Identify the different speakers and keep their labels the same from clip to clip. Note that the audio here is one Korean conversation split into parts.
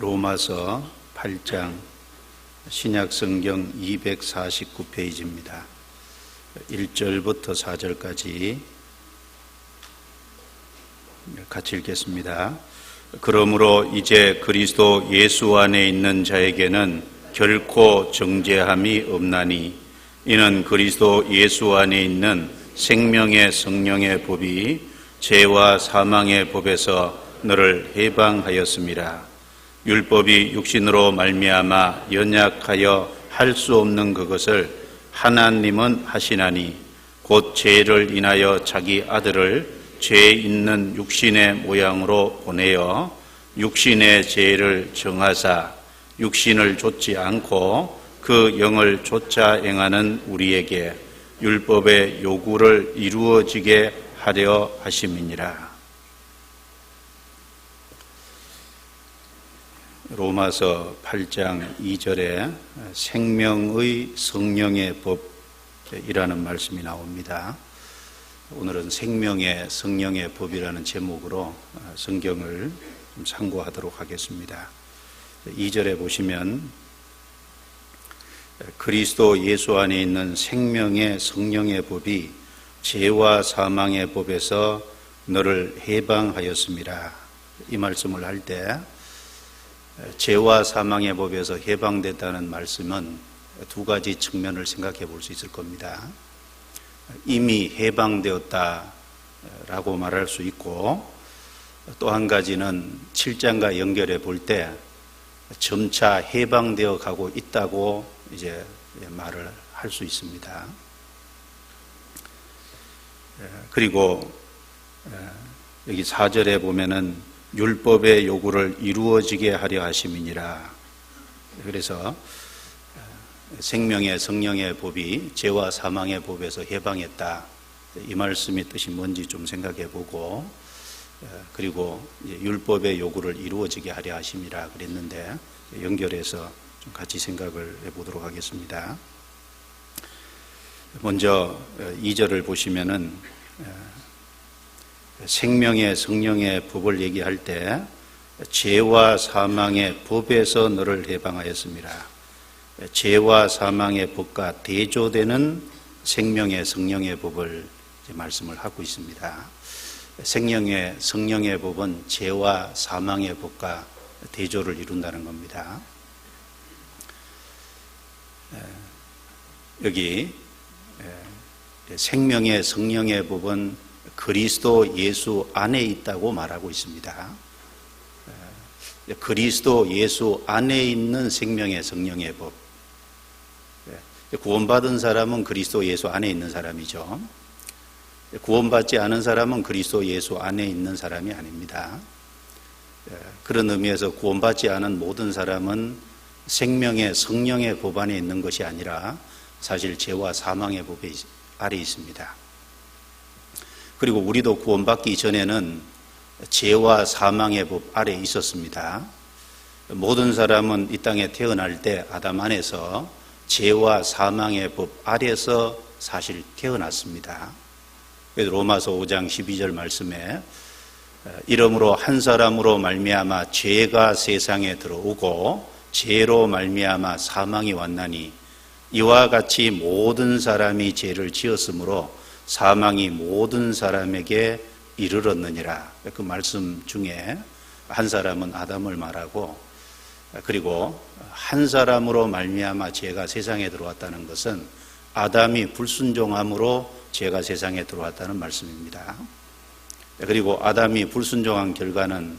Speaker 1: 로마서 8장 신약성경 249페이지입니다. 1절부터 4절까지 같이 읽겠습니다. 그러므로 이제 그리스도 예수 안에 있는 자에게는 결코 정죄함이 없나니 이는 그리스도 예수 안에 있는 생명의 성령의 법이 죄와 사망의 법에서 너를 해방하였음이라. 율법이 육신으로 말미암아 연약하여 할 수 없는 그것을 하나님은 하시나니 곧 죄를 인하여 자기 아들을 죄 있는 육신의 모양으로 보내어 육신의 죄를 정하사 육신을 좇지 않고 그 영을 좇아 행하는 우리에게 율법의 요구를 이루어지게 하려 하심이니라. 로마서 8장 2절에 생명의 성령의 법이라는 말씀이 나옵니다. 오늘은 생명의 성령의 법이라는 제목으로 성경을 좀 참고하도록 하겠습니다. 2절에 보시면 그리스도 예수 안에 있는 생명의 성령의 법이 죄와 사망의 법에서 너를 해방하였음이라. 이 말씀을 할 때 죄와 사망의 법에서 해방됐다는 말씀은 두 가지 측면을 생각해 볼 수 있을 겁니다. 이미 해방되었다라고 말할 수 있고, 또 한 가지는 7장과 연결해 볼 때 점차 해방되어 가고 있다고 이제 말을 할 수 있습니다. 그리고 여기 4절에 보면은 율법의 요구를 이루어지게 하려 하심이니라. 그래서 생명의 성령의 법이 죄와 사망의 법에서 해방했다. 이 말씀의 뜻이 뭔지 좀 생각해 보고, 그리고 율법의 요구를 이루어지게 하려 하심이라 그랬는데 연결해서 좀 같이 생각을 해보도록 하겠습니다. 먼저 2절을 보시면은 생명의 성령의 법을 얘기할 때 죄와 사망의 법에서 너를 해방하였습니다. 죄와 사망의 법과 대조되는 생명의 성령의 법을 말씀을 하고 있습니다. 생명의 성령의 법은 죄와 사망의 법과 대조를 이룬다는 겁니다. 여기 생명의 성령의 법은 그리스도 예수 안에 있다고 말하고 있습니다. 그리스도 예수 안에 있는 생명의 성령의 법. 구원받은 사람은 그리스도 예수 안에 있는 사람이죠. 구원받지 않은 사람은 그리스도 예수 안에 있는 사람이 아닙니다. 그런 의미에서 구원받지 않은 모든 사람은 생명의 성령의 법 안에 있는 것이 아니라 사실 죄와 사망의 법 아래 있습니다. 그리고 우리도 구원받기 전에는 죄와 사망의 법 아래 있었습니다. 모든 사람은 이 땅에 태어날 때 아담 안에서 죄와 사망의 법 아래서 사실 태어났습니다. 그래서 로마서 5장 12절 말씀에 이러므로 한 사람으로 말미암아 죄가 세상에 들어오고 죄로 말미암아 사망이 왔나니 이와 같이 모든 사람이 죄를 지었으므로 사망이 모든 사람에게 이르렀느니라. 그 말씀 중에 한 사람은 아담을 말하고, 그리고 한 사람으로 말미암아 죄가 세상에 들어왔다는 것은 아담이 불순종함으로 죄가 세상에 들어왔다는 말씀입니다. 그리고 아담이 불순종한 결과는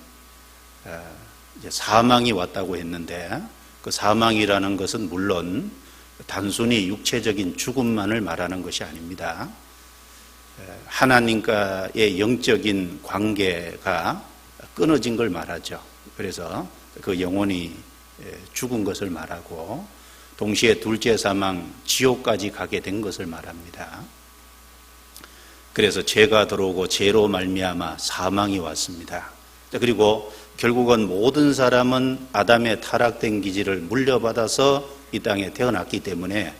Speaker 1: 이제 사망이 왔다고 했는데, 그 사망이라는 것은 물론 단순히 육체적인 죽음만을 말하는 것이 아닙니다. 하나님과의 영적인 관계가 끊어진 걸 말하죠. 그래서 그 영혼이 죽은 것을 말하고, 동시에 둘째 사망 지옥까지 가게 된 것을 말합니다. 그래서 죄가 들어오고 죄로 말미암아 사망이 왔습니다. 그리고 결국은 모든 사람은 아담의 타락된 기질을 물려받아서 이 땅에 태어났기 때문에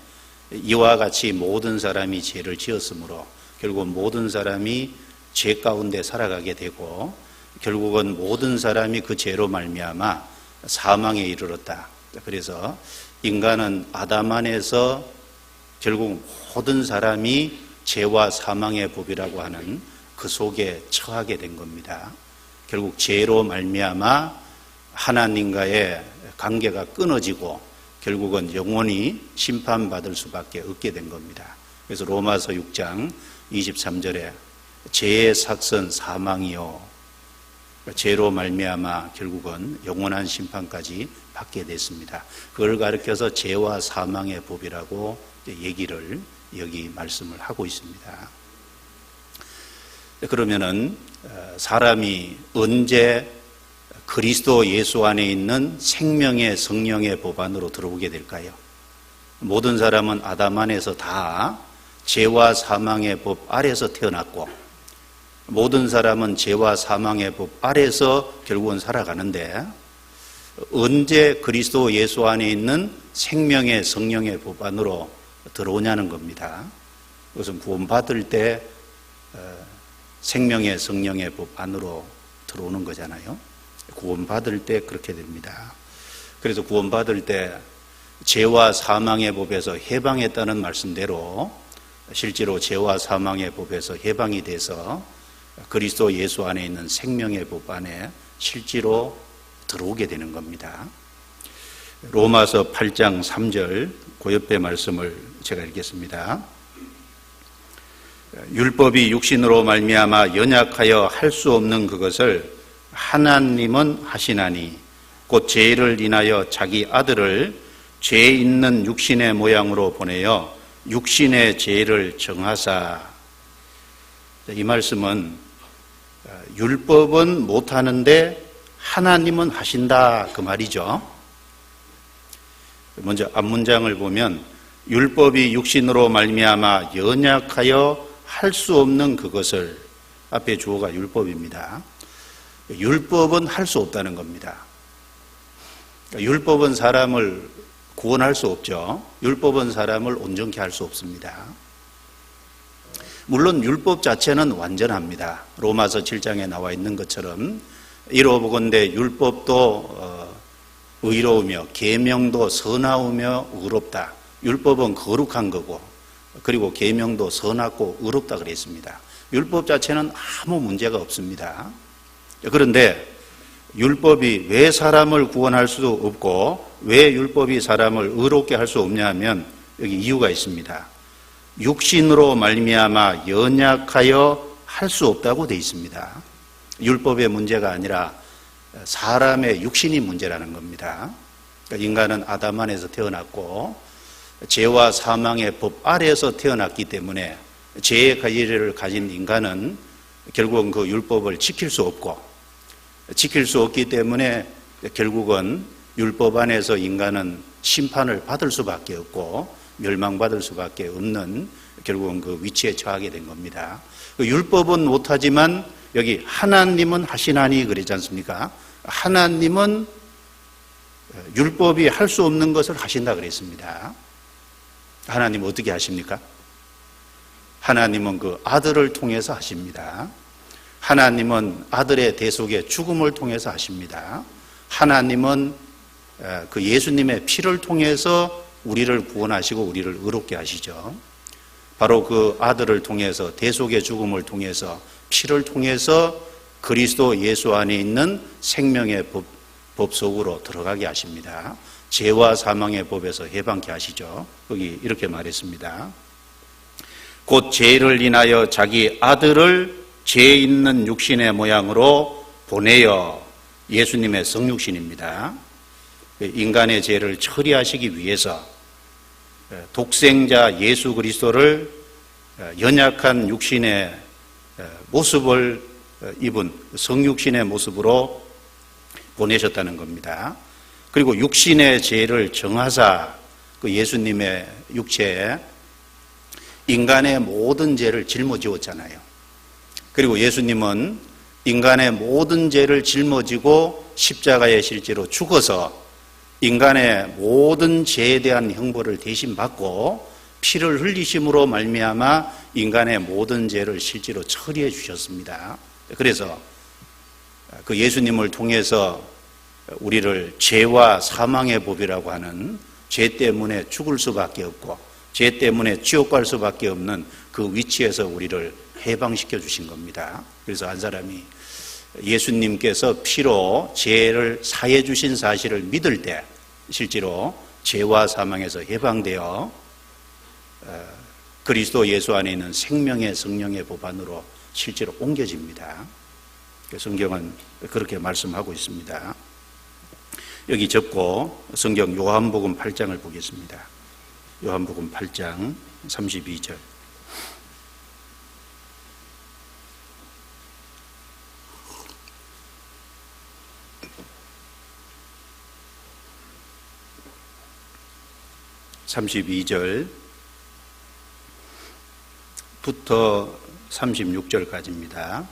Speaker 1: 이와 같이 모든 사람이 죄를 지었으므로 결국 모든 사람이 죄 가운데 살아가게 되고, 결국은 모든 사람이 그 죄로 말미암아 사망에 이르렀다. 그래서 인간은 아담 안에서 결국 모든 사람이 죄와 사망의 법이라고 하는 그 속에 처하게 된 겁니다. 결국 죄로 말미암아 하나님과의 관계가 끊어지고 결국은 영원히 심판받을 수밖에 없게 된 겁니다. 그래서 로마서 6장 23절에 죄의 삭선 사망이요, 죄로 말미암아 결국은 영원한 심판까지 받게 됐습니다. 그걸 가르쳐서 죄와 사망의 법이라고 얘기를 여기 말씀을 하고 있습니다. 그러면은 사람이 언제 그리스도 예수 안에 있는 생명의 성령의 법 안으로 들어오게 될까요? 모든 사람은 아담 안에서 다 죄와 사망의 법 아래서 태어났고, 모든 사람은 죄와 사망의 법 아래서 결국은 살아가는데, 언제 그리스도 예수 안에 있는 생명의 성령의 법 안으로 들어오냐는 겁니다. 그것은 구원받을 때 생명의 성령의 법 안으로 들어오는 거잖아요. 구원받을 때 그렇게 됩니다. 그래서 구원받을 때 죄와 사망의 법에서 해방했다는 말씀대로 실제로 죄와 사망의 법에서 해방이 돼서 그리스도 예수 안에 있는 생명의 법 안에 실제로 들어오게 되는 겁니다. 로마서 8장 3절 그 옆에 말씀을 제가 읽겠습니다. 율법이 육신으로 말미암아 연약하여 할 수 없는 그것을 하나님은 하시나니 곧 죄를 인하여 자기 아들을 죄 있는 육신의 모양으로 보내어 육신의 죄를 정하사. 이 말씀은 율법은 못하는데 하나님은 하신다 그 말이죠. 먼저 앞문장을 보면 율법이 육신으로 말미암아 연약하여 할 수 없는 그것을, 앞에 주어가 율법입니다. 율법은 할 수 없다는 겁니다. 율법은 사람을 구원할 수 없죠. 율법은 사람을 온전케 할 수 없습니다. 물론 율법 자체는 완전합니다. 로마서 7장에 나와 있는 것처럼 이로보건대 율법도 의로우며 계명도 선하우며 의롭다. 율법은 거룩한 거고, 그리고 계명도 선하고 의롭다 그랬습니다. 율법 자체는 아무 문제가 없습니다. 그런데 율법이 왜 사람을 구원할 수 없고 왜 율법이 사람을 의롭게 할 수 없냐 하면 여기 이유가 있습니다. 육신으로 말미암아 연약하여 할 수 없다고 되어 있습니다. 율법의 문제가 아니라 사람의 육신이 문제라는 겁니다. 그러니까 인간은 아담 안에서 태어났고 죄와 사망의 법 아래에서 태어났기 때문에 죄의 가해를 가진 인간은 결국은 그 율법을 지킬 수 없고, 지킬 수 없기 때문에 결국은 율법 안에서 인간은 심판을 받을 수밖에 없고 멸망받을 수밖에 없는 결국은 그 위치에 처하게 된 겁니다. 율법은 못하지만 여기 하나님은 하시나니 그러지 않습니까? 하나님은 율법이 할 수 없는 것을 하신다 그랬습니다. 하나님은 어떻게 하십니까? 하나님은 그 아들을 통해서 하십니다. 하나님은 아들의 대속의 죽음을 통해서 하십니다. 하나님은 그 예수님의 피를 통해서 우리를 구원하시고 우리를 의롭게 하시죠. 바로 그 아들을 통해서, 대속의 죽음을 통해서, 피를 통해서 그리스도 예수 안에 있는 생명의 법 속으로 들어가게 하십니다. 죄와 사망의 법에서 해방케 하시죠. 거기 이렇게 말했습니다. 곧 죄를 인하여 자기 아들을 죄 있는 육신의 모양으로 보내어, 예수님의 성육신입니다. 인간의 죄를 처리하시기 위해서 독생자 예수 그리스도를 연약한 육신의 모습을 입은 성육신의 모습으로 보내셨다는 겁니다. 그리고 육신의 죄를 정하사, 그 예수님의 육체에 인간의 모든 죄를 짊어지었잖아요. 그리고 예수님은 인간의 모든 죄를 짊어지고 십자가에 실제로 죽어서 인간의 모든 죄에 대한 형벌을 대신 받고 피를 흘리심으로 말미암아 인간의 모든 죄를 실제로 처리해 주셨습니다. 그래서 그 예수님을 통해서 우리를 죄와 사망의 법이라고 하는 죄 때문에 죽을 수밖에 없고 죄 때문에 지옥 갈 수밖에 없는 그 위치에서 우리를 해방시켜 주신 겁니다. 그래서 한 사람이 예수님께서 피로 죄를 사해 주신 사실을 믿을 때 실제로 죄와 사망에서 해방되어 그리스도 예수 안에 있는 생명의 성령의 법 안으로 실제로 옮겨집니다. 성경은 그렇게 말씀하고 있습니다. 여기 접고 성경 요한복음 8장을 보겠습니다. 요한복음 8장 32절. 부터 36절까지입니다.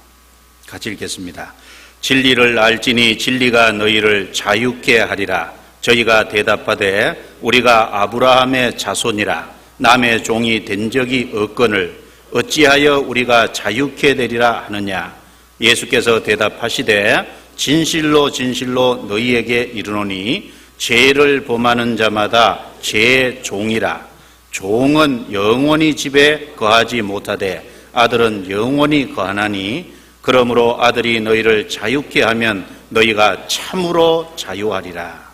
Speaker 1: 같이 읽겠습니다. 진리를 알지니 진리가 너희를 자유케 하리라. 저희가 대답하되 우리가 아브라함의 자손이라 남의 종이 된 적이 없거늘 어찌하여 우리가 자유케 되리라 하느냐. 예수께서 대답하시되 진실로 진실로 너희에게 이르노니 죄를 범하는 자마다 죄의 종이라. 종은 영원히 집에 거하지 못하되 아들은 영원히 거하나니 그러므로 아들이 너희를 자유케 하면 너희가 참으로 자유하리라.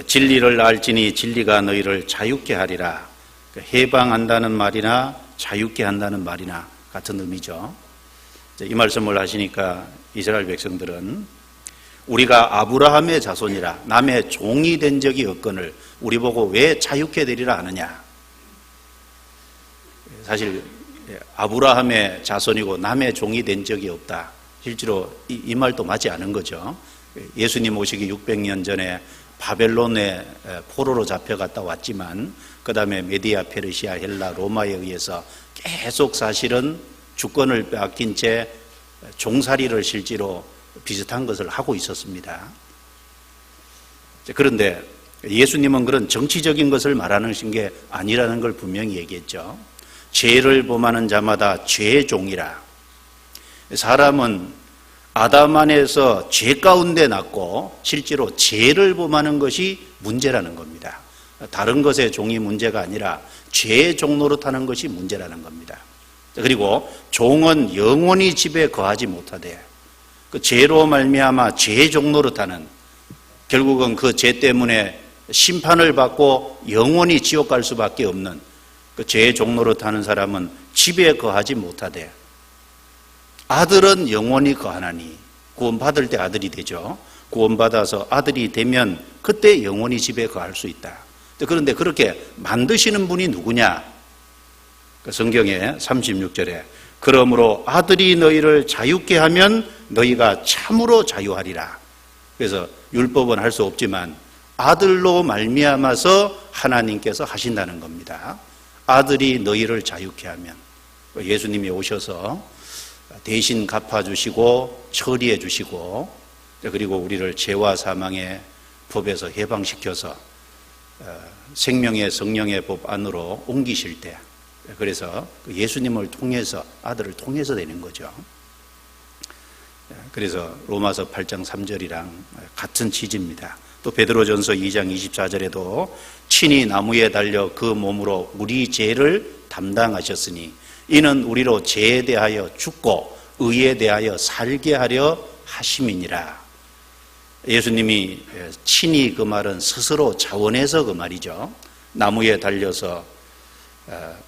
Speaker 1: 진리를 알지니 진리가 너희를 자유케 하리라. 해방한다는 말이나 자유케 한다는 말이나 같은 의미죠. 이 말씀을 하시니까 이스라엘 백성들은 우리가 아브라함의 자손이라 남의 종이 된 적이 없거늘 우리 보고 왜 자유케 되리라 하느냐. 사실 아브라함의 자손이고 남의 종이 된 적이 없다. 실제로 이 말도 맞지 않은 거죠. 예수님 오시기 600년 전에 바벨론에 포로로 잡혀갔다 왔지만 그 다음에 메디아, 페르시아, 헬라, 로마에 의해서 계속 사실은 주권을 빼앗긴 채 종살이를 실제로 비슷한 것을 하고 있었습니다. 그런데 예수님은 그런 정치적인 것을 말하는 게 아니라는 걸 분명히 얘기했죠. 죄를 범하는 자마다 죄의 종이라. 사람은 아담 안에서 죄 가운데 났고 실제로 죄를 범하는 것이 문제라는 겁니다. 다른 것의 종이 문제가 아니라 죄의 종 노릇하는 것이 문제라는 겁니다. 그리고 종은 영원히 집에 거하지 못하되 그 죄로 말미암아 죄의 종 노릇하는, 결국은 그 죄 때문에 심판을 받고 영원히 지옥 갈 수밖에 없는 그 죄의 종 노릇하는 사람은 집에 거하지 못하되 아들은 영원히 거하나니, 구원받을 때 아들이 되죠. 구원받아서 아들이 되면 그때 영원히 집에 거할 수 있다. 그런데 그렇게 만드시는 분이 누구냐? 성경의 36절에 그러므로 아들이 너희를 자유케 하면 너희가 참으로 자유하리라. 그래서 율법은 할 수 없지만 아들로 말미암아서 하나님께서 하신다는 겁니다. 아들이 너희를 자유케 하면, 예수님이 오셔서 대신 갚아주시고 처리해 주시고 그리고 우리를 죄와 사망의 법에서 해방시켜서 생명의 성령의 법 안으로 옮기실 때, 그래서 예수님을 통해서, 아들을 통해서 되는 거죠. 그래서 로마서 8장 3절이랑 같은 취지입니다. 또 베드로전서 2장 24절에도 친히 나무에 달려 그 몸으로 우리 죄를 담당하셨으니 이는 우리로 죄에 대하여 죽고 의에 대하여 살게 하려 하심이니라. 예수님이 친히, 그 말은 스스로 자원해서 그 말이죠. 나무에 달려서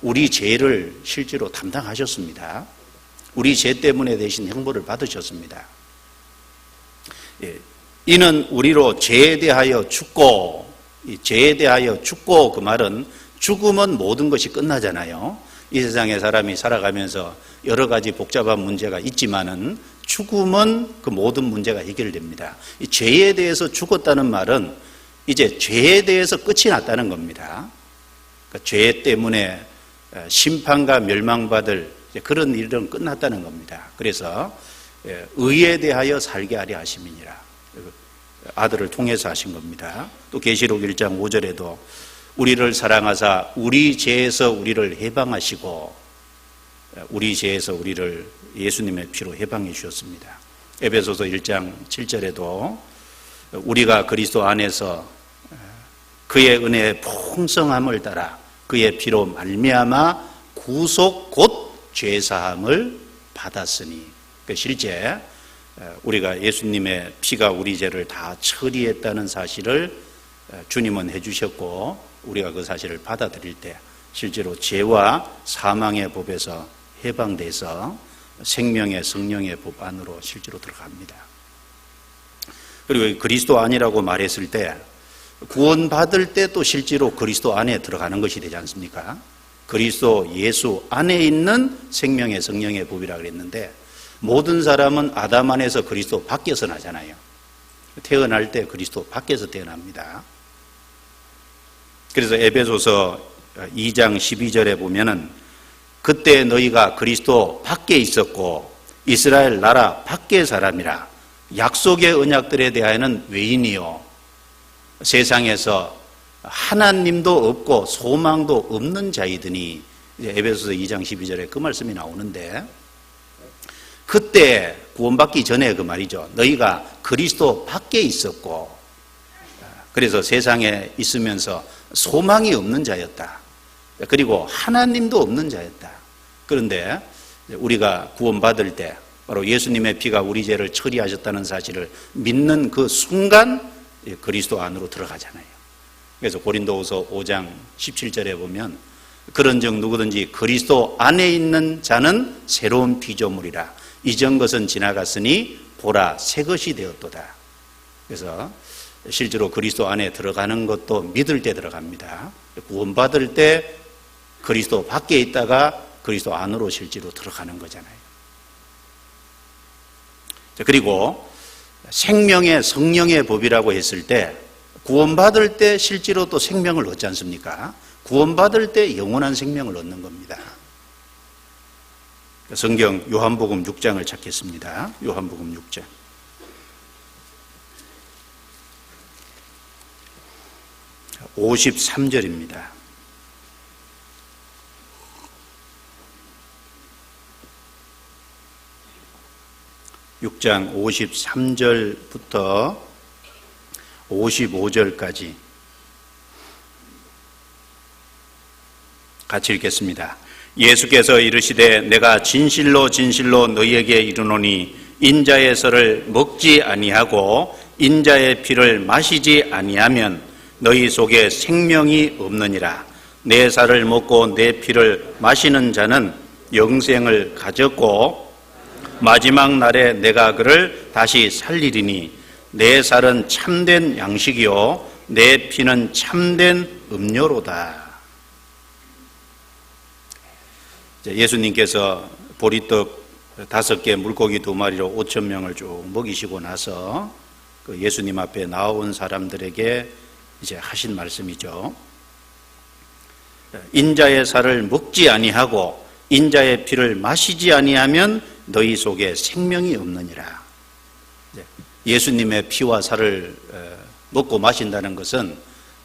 Speaker 1: 우리 죄를 실제로 담당하셨습니다. 우리 죄 때문에 대신 형벌을 받으셨습니다. 이는 우리로 죄에 대하여 죽고, 죄에 대하여 죽고, 그 말은 죽으면 모든 것이 끝나잖아요. 이 세상에 사람이 살아가면서 여러 가지 복잡한 문제가 있지만은 죽으면 그 모든 문제가 해결됩니다. 이 죄에 대해서 죽었다는 말은 이제 죄에 대해서 끝이 났다는 겁니다. 그러니까 죄 때문에 심판과 멸망받을 그런 일은 끝났다는 겁니다. 그래서 의에 대하여 살게 하려 하심이니라. 아들을 통해서 하신 겁니다. 또 계시록 1장 5절에도 우리를 사랑하사 우리 죄에서 우리를 해방하시고, 우리 죄에서 우리를 예수님의 피로 해방해 주셨습니다. 에베소서 1장 7절에도 우리가 그리스도 안에서 그의 은혜의 풍성함을 따라 그의 피로 말미암아 구속 곧 죄사함을 받았으니, 실제 우리가 예수님의 피가 우리 죄를 다 처리했다는 사실을 주님은 해주셨고, 우리가 그 사실을 받아들일 때 실제로 죄와 사망의 법에서 해방돼서 생명의 성령의 법 안으로 실제로 들어갑니다. 그리고 그리스도 안이라고 말했을 때 구원받을 때 또 실제로 그리스도 안에 들어가는 것이 되지 않습니까? 그리스도 예수 안에 있는 생명의 성령의 법이라고 그랬는데, 모든 사람은 아담 안에서 그리스도 밖에서 나잖아요. 태어날 때 그리스도 밖에서 태어납니다. 그래서 에베소서 2장 12절에 보면은 그때 너희가 그리스도 밖에 있었고 이스라엘 나라 밖의 사람이라 약속의 언약들에 대하여는 외인이요 세상에서 하나님도 없고 소망도 없는 자이더니, 에베소서 2장 12절에 그 말씀이 나오는데, 그때 구원받기 전에 그 말이죠. 너희가 그리스도 밖에 있었고, 그래서 세상에 있으면서 소망이 없는 자였다. 그리고 하나님도 없는 자였다. 그런데 우리가 구원받을 때 바로 예수님의 피가 우리 죄를 처리하셨다는 사실을 믿는 그 순간 그리스도 안으로 들어가잖아요. 그래서 고린도후서 5장 17절에 보면 그런즉 누구든지 그리스도 안에 있는 자는 새로운 피조물이라 이전 것은 지나갔으니 보라 새 것이 되었도다. 그래서 실제로 그리스도 안에 들어가는 것도 믿을 때 들어갑니다. 구원받을 때 그리스도 밖에 있다가 그리스도 안으로 실제로 들어가는 거잖아요. 그리고 생명의 성령의 법이라고 했을 때 구원받을 때 실제로 또 생명을 얻지 않습니까? 구원받을 때 영원한 생명을 얻는 겁니다. 성경 요한복음 6장을 찾겠습니다. 요한복음 6장. (53절입니다) 6장 53절부터 55절까지 같이 읽겠습니다. 예수께서 이르시되 내가 진실로 진실로 너희에게 이르노니 인자의 설을 먹지 아니하고 인자의 피를 마시지 아니하면 너희 속에 생명이 없느니라. 내 살을 먹고 내 피를 마시는 자는 영생을 가졌고 마지막 날에 내가 그를 다시 살리리니 내 살은 참된 양식이요 내 피는 참된 음료로다. 예수님께서 보리떡 5개 물고기 2마리로 5,000명을 쭉 먹이시고 나서 그 예수님 앞에 나온 사람들에게 이제 하신 말씀이죠. 인자의 살을 먹지 아니하고 인자의 피를 마시지 아니하면 너희 속에 생명이 없느니라. 예수님의 피와 살을 먹고 마신다는 것은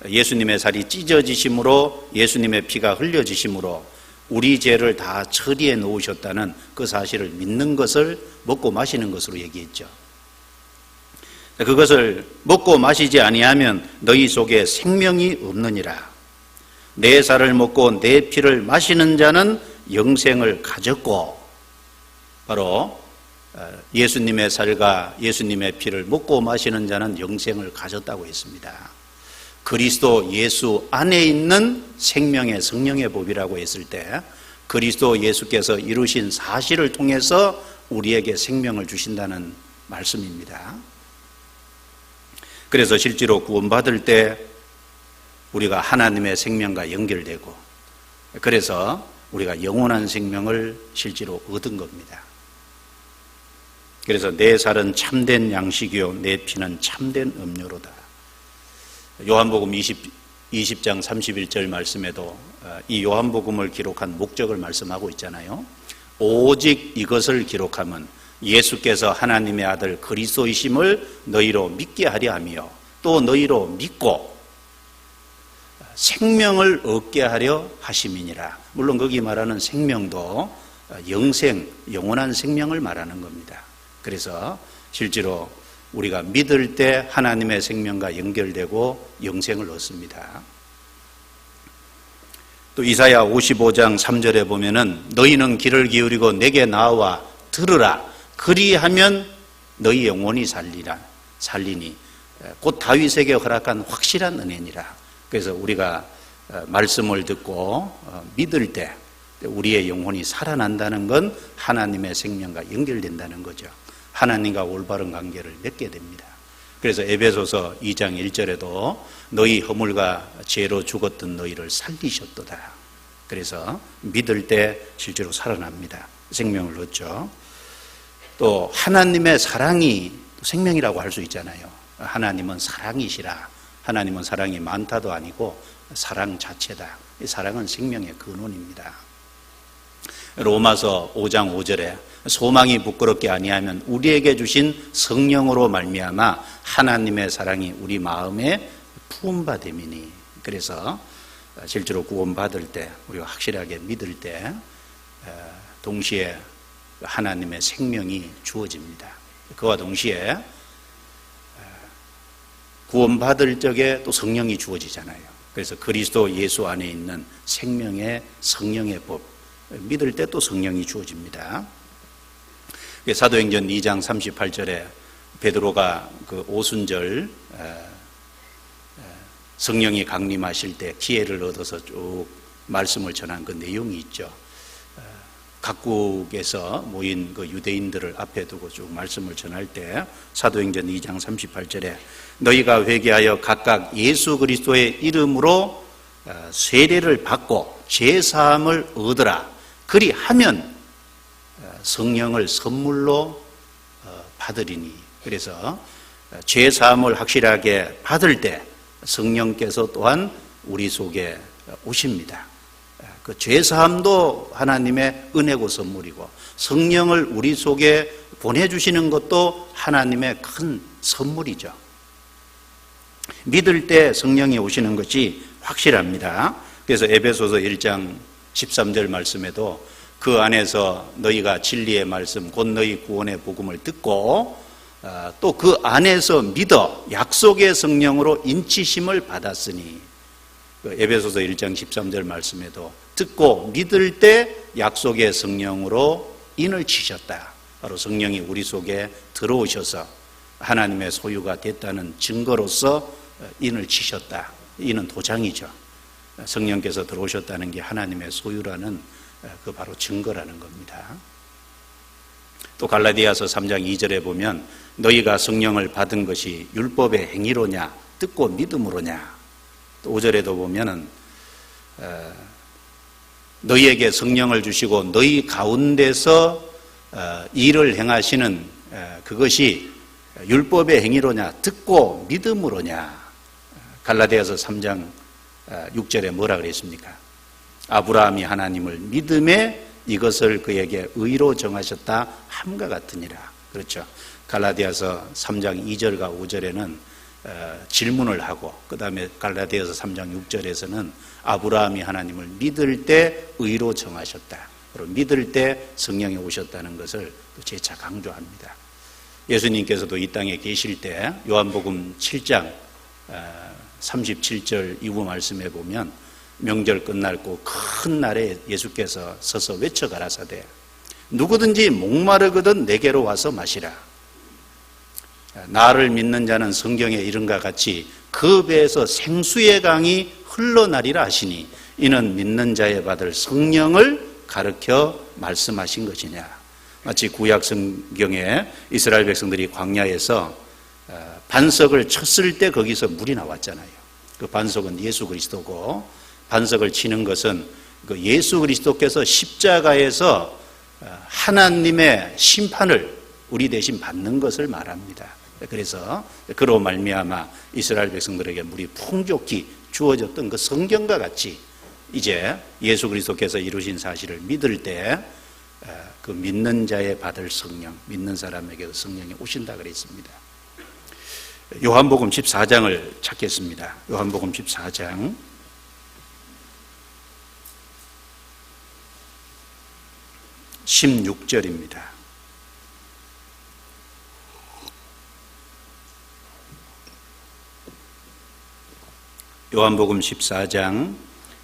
Speaker 1: 예수님의 살이 찢어지심으로 예수님의 피가 흘려지심으로 우리 죄를 다 처리해 놓으셨다는 그 사실을 믿는 것을 먹고 마시는 것으로 얘기했죠. 그것을 먹고 마시지 아니하면 너희 속에 생명이 없느니라. 내 살을 먹고 내 피를 마시는 자는 영생을 가졌고, 바로 예수님의 살과 예수님의 피를 먹고 마시는 자는 영생을 가졌다고 했습니다. 그리스도 예수 안에 있는 생명의 성령의 법이라고 했을 때 그리스도 예수께서 이루신 사실을 통해서 우리에게 생명을 주신다는 말씀입니다. 그래서 실제로 구원받을 때 우리가 하나님의 생명과 연결되고, 그래서 우리가 영원한 생명을 실제로 얻은 겁니다. 그래서 내 살은 참된 양식이요 내 피는 참된 음료로다. 요한복음 20장 31절 말씀에도 이 요한복음을 기록한 목적을 말씀하고 있잖아요. 오직 이것을 기록하면 예수께서 하나님의 아들 그리스도이심을 너희로 믿게 하려 하며 또 너희로 믿고 생명을 얻게 하려 하심이니라. 물론 거기 말하는 생명도 영생, 영원한 생명을 말하는 겁니다. 그래서 실제로 우리가 믿을 때 하나님의 생명과 연결되고 영생을 얻습니다. 또 이사야 55장 3절에 보면은 너희는 귀를 기울이고 내게 나와 들으라. 그리하면 너희 영혼이 살리니 곧 다윗에게 허락한 확실한 은혜니라. 그래서 우리가 말씀을 듣고 믿을 때 우리의 영혼이 살아난다는 건 하나님의 생명과 연결된다는 거죠. 하나님과 올바른 관계를 맺게 됩니다. 그래서 에베소서 2장 1절에도 너희 허물과 죄로 죽었던 너희를 살리셨도다. 그래서 믿을 때 실제로 살아납니다. 생명을 얻죠. 또 하나님의 사랑이 생명이라고 할 수 있잖아요. 하나님은 사랑이시라. 하나님은 사랑이 많다도 아니고 사랑 자체다. 이 사랑은 생명의 근원입니다. 로마서 5장 5절에 소망이 부끄럽게 아니하면 우리에게 주신 성령으로 말미암아 하나님의 사랑이 우리 마음에 부음받음이니. 그래서 실제로 구원받을 때 우리가 확실하게 믿을 때 동시에 하나님의 생명이 주어집니다. 그와 동시에 구원받을 적에 또 성령이 주어지잖아요. 그래서 그리스도 예수 안에 있는 생명의 성령의 법, 믿을 때 또 성령이 주어집니다. 사도행전 2장 38절에 베드로가 그 오순절 성령이 강림하실 때 기회를 얻어서 쭉 말씀을 전한 그 내용이 있죠. 각국에서 모인 그 유대인들을 앞에 두고 쭉 말씀을 전할 때 사도행전 2장 38절에 너희가 회개하여 각각 예수 그리스도의 이름으로 세례를 받고 죄사함을 얻으라. 그리하면 성령을 선물로 받으리니. 그래서 죄사함을 확실하게 받을 때 성령께서 또한 우리 속에 오십니다. 그 죄사함도 하나님의 은혜고 선물이고 성령을 우리 속에 보내주시는 것도 하나님의 큰 선물이죠. 믿을 때 성령이 오시는 것이 확실합니다. 그래서 에베소서 1장 13절 말씀에도 그 안에서 너희가 진리의 말씀 곧 너희 구원의 복음을 듣고 또 그 안에서 믿어 약속의 성령으로 인치심을 받았으니. 에베소서 1장 13절 말씀에도 듣고 믿을 때 약속의 성령으로 인을 치셨다. 바로 성령이 우리 속에 들어오셔서 하나님의 소유가 됐다는 증거로서 인을 치셨다. 인은 도장이죠. 성령께서 들어오셨다는 게 하나님의 소유라는 그 바로 증거라는 겁니다. 또 갈라디아서 3장 2절에 보면 너희가 성령을 받은 것이 율법의 행위로냐 듣고 믿음으로냐. 또 5절에도 보면은 너희에게 성령을 주시고 너희 가운데서 일을 행하시는 그것이 율법의 행위로냐 듣고 믿음으로냐. 갈라디아서 3장 6절에 뭐라 그랬습니까? 아브라함이 하나님을 믿음에 이것을 그에게 의로 정하셨다 함과 같으니라. 그렇죠. 갈라디아서 3장 2절과 5절에는 질문을 하고 그 다음에 갈라디아서 3장 6절에서는 아브라함이 하나님을 믿을 때 의로 정하셨다. 그리고 믿을 때 성령이 오셨다는 것을 또 재차 강조합니다. 예수님께서도 이 땅에 계실 때 요한복음 7장 37절 이후 말씀해 보면 명절 끝날고 큰 날에 예수께서 서서 외쳐 가라사대 누구든지 목마르거든 내게로 와서 마시라. 나를 믿는 자는 성경에 이른과 같이 그 배에서 생수의 강이 흘러나리라 하시니 이는 믿는 자에 받을 성령을 가르쳐 말씀하신 것이냐. 마치 구약 성경에 이스라엘 백성들이 광야에서 반석을 쳤을 때 거기서 물이 나왔잖아요. 그 반석은 예수 그리스도고 반석을 치는 것은 그 예수 그리스도께서 십자가에서 하나님의 심판을 우리 대신 받는 것을 말합니다. 그래서 그로 말미암아 이스라엘 백성들에게 물이 풍족히 주어졌던 그 성경과 같이 이제 예수 그리스도께서 이루신 사실을 믿을 때 그 믿는 자에 받을 성령, 믿는 사람에게도 성령이 오신다 그랬습니다. 요한복음 14장을 찾겠습니다. 요한복음 14장 16절입니다. 요한복음 14장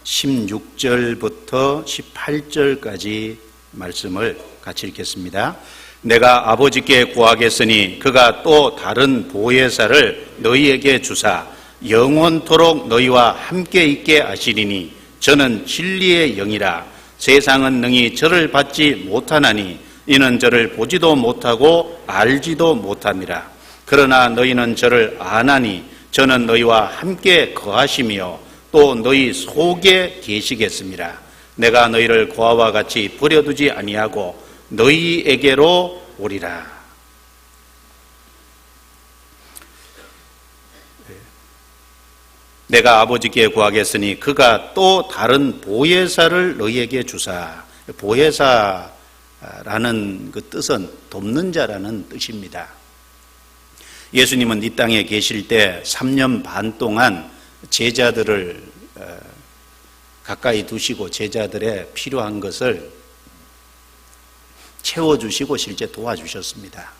Speaker 1: 16절부터 18절까지 말씀을 같이 읽겠습니다. 내가 아버지께 구하겠으니 그가 또 다른 보혜사를 너희에게 주사 영원토록 너희와 함께 있게 하시리니 저는 진리의 영이라. 세상은 능히 저를 받지 못하나니 이는 저를 보지도 못하고 알지도 못함이라. 그러나 너희는 저를 아나니 저는 너희와 함께 거하시며 또 너희 속에 계시겠습니다. 내가 너희를 고아와 같이 버려두지 아니하고 너희에게로 오리라. 내가 아버지께 구하겠으니 그가 또 다른 보혜사를 너희에게 주사. 보혜사라는 그 뜻은 돕는 자라는 뜻입니다. 예수님은 이 땅에 계실 때 3년 반 동안 제자들을 가까이 두시고 제자들의 필요한 것을 채워주시고 실제 도와주셨습니다.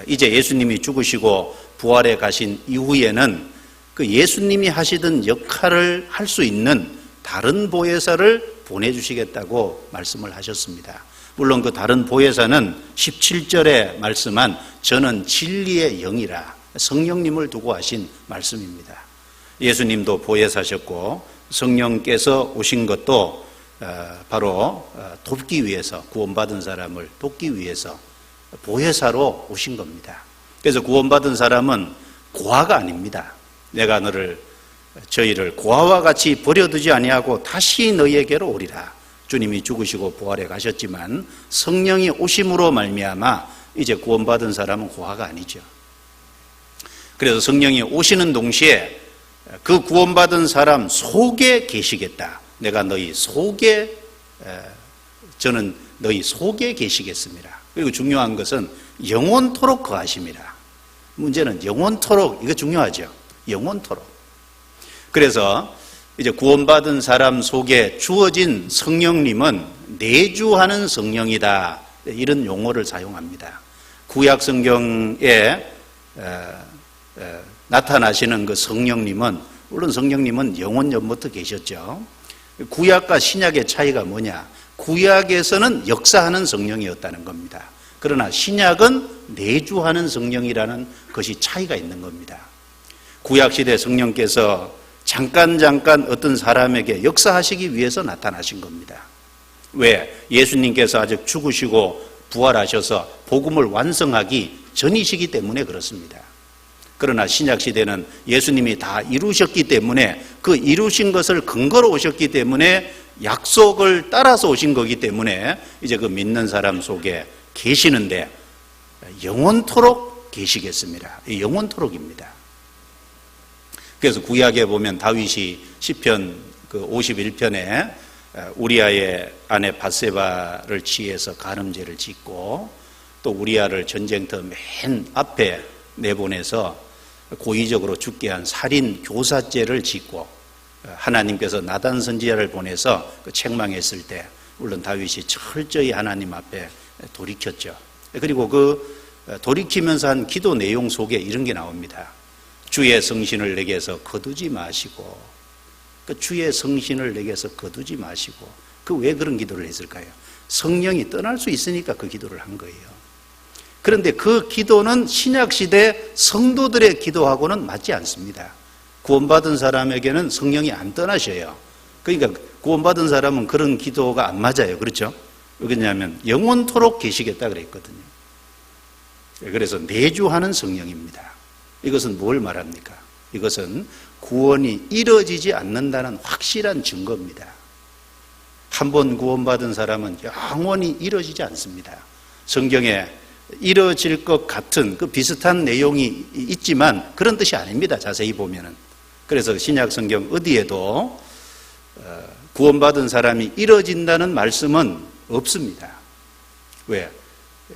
Speaker 1: 이제 예수님이 죽으시고 부활해 가신 이후에는 그 예수님이 하시던 역할을 할 수 있는 다른 보혜사를 보내주시겠다고 말씀을 하셨습니다. 물론 그 다른 보혜사는 17절에 말씀한 저는 진리의 영이라 성령님을 두고 하신 말씀입니다. 예수님도 보혜사셨고 성령께서 오신 것도 바로 돕기 위해서, 구원받은 사람을 돕기 위해서 보혜사로 오신 겁니다. 그래서 구원받은 사람은 고아가 아닙니다. 내가 저희를 고아와 같이 버려두지 아니하고 다시 너희에게로 오리라. 주님이 죽으시고 부활해 가셨지만 성령이 오심으로 말미암아 이제 구원받은 사람은 고아가 아니죠. 그래서 성령이 오시는 동시에 그 구원받은 사람 속에 계시겠다. 내가 너희 속에, 저는 너희 속에 계시겠습니다. 그리고 중요한 것은 영원토록 거하심이라. 문제는 영원토록, 이거 중요하죠. 영원토록. 그래서 이제 구원받은 사람 속에 주어진 성령님은 내주하는 성령이다. 이런 용어를 사용합니다. 구약 성경에 나타나시는 그 성령님은, 물론 성령님은 영원 전부터 계셨죠. 구약과 신약의 차이가 뭐냐? 구약에서는 역사하는 성령이었다는 겁니다. 그러나 신약은 내주하는 성령이라는 것이 차이가 있는 겁니다. 구약시대 성령께서 잠깐 어떤 사람에게 역사하시기 위해서 나타나신 겁니다. 왜? 예수님께서 아직 죽으시고 부활하셔서 복음을 완성하기 전이시기 때문에 그렇습니다. 그러나 신약시대는 예수님이 다 이루셨기 때문에 그 이루신 것을 근거로 오셨기 때문에 약속을 따라서 오신 거기 때문에 이제 그 믿는 사람 속에 계시는데 영원토록 계시겠습니다. 영원토록입니다. 그래서 구약에 보면 다윗이 시편 51편에 우리아의 아내 밧세바를 취해서 간음죄를 짓고 또 우리아를 전쟁터 맨 앞에 내보내서 고의적으로 죽게 한 살인 교사죄를 짓고 하나님께서 나단 선지자를 보내서 책망했을 때 물론 다윗이 철저히 하나님 앞에 돌이켰죠. 그리고 그 돌이키면서 한 기도 내용 속에 이런 게 나옵니다. 주의 성신을 내게서 거두지 마시고, 그 주의 성신을 내게서 거두지 마시고, 그 왜 그런 기도를 했을까요? 성령이 떠날 수 있으니까 그 기도를 한 거예요. 그런데 그 기도는 신약시대 성도들의 기도하고는 맞지 않습니다. 구원받은 사람에게는 성령이 안 떠나셔요. 그러니까 구원받은 사람은 그런 기도가 안 맞아요. 그렇죠? 왜냐하면 영원토록 계시겠다 그랬거든요. 그래서 내주하는 성령입니다. 이것은 뭘 말합니까? 이것은 구원이 이루어지지 않는다는 확실한 증거입니다. 한 번 구원받은 사람은 영원히 이루어지지 않습니다. 성경에 이루어질 것 같은 그 비슷한 내용이 있지만 그런 뜻이 아닙니다. 자세히 보면은. 그래서 신약 성경 어디에도 구원받은 사람이 이루어진다는 말씀은 없습니다. 왜?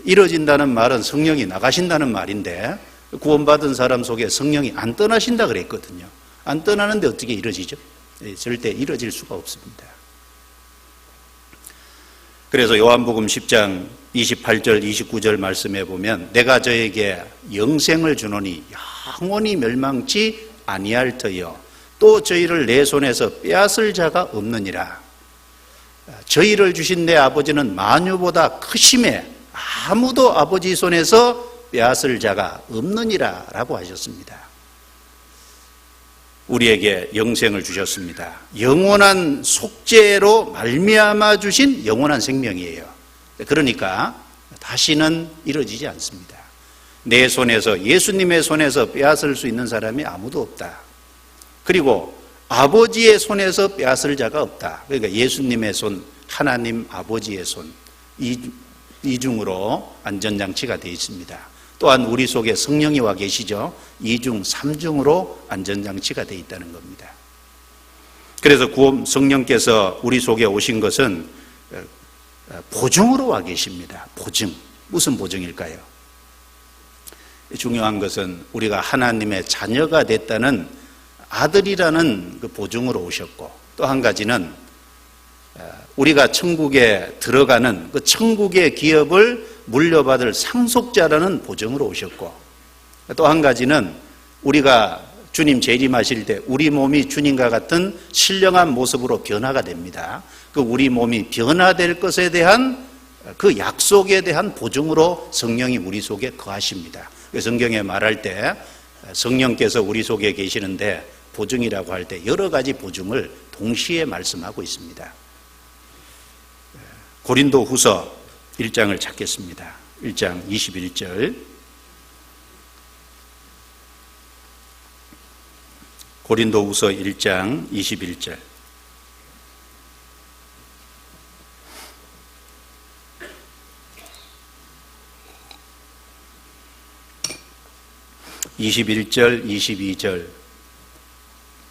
Speaker 1: 이루어진다는 말은 성령이 나가신다는 말인데 구원받은 사람 속에 성령이 안 떠나신다 그랬거든요. 안 떠나는데 어떻게 이루어지죠? 절대 이루어질 수가 없습니다. 그래서 요한복음 10장 28절 29절 말씀에 보면 내가 저에게 영생을 주노니 영원히 멸망치 아니할 터여 또 저희를 내 손에서 빼앗을 자가 없느니라. 저희를 주신 내 아버지는 만유보다 크심에 아무도 아버지 손에서 빼앗을 자가 없느니라 라고 하셨습니다. 우리에게 영생을 주셨습니다. 영원한 속죄로 말미암아 주신 영원한 생명이에요. 그러니까 다시는 이루어지지 않습니다. 내 손에서, 예수님의 손에서 빼앗을 수 있는 사람이 아무도 없다. 그리고 아버지의 손에서 빼앗을 자가 없다. 그러니까 예수님의 손, 하나님 아버지의 손, 이중으로 안전장치가 되어 있습니다. 또한 우리 속에 성령이 와 계시죠. 2중, 3중으로 안전장치가 되어 있다는 겁니다. 그래서 성령께서 우리 속에 오신 것은 보증으로 와 계십니다. 보증. 무슨 보증일까요? 중요한 것은 우리가 하나님의 자녀가 됐다는 아들이라는 그 보증으로 오셨고, 또 한 가지는 우리가 천국에 들어가는 그 천국의 기업을 물려받을 상속자라는 보증으로 오셨고, 또 한 가지는 우리가 주님 재림하실 때 우리 몸이 주님과 같은 신령한 모습으로 변화가 됩니다. 그 우리 몸이 변화될 것에 대한 그 약속에 대한 보증으로 성령이 우리 속에 거하십니다. 성경에 말할 때 성령께서 우리 속에 계시는데 보증이라고 할 때 여러 가지 보증을 동시에 말씀하고 있습니다. 고린도 후서 1장을 찾겠습니다. 1장 21절. 고린도 후서 1장 21절. (21절) (22절)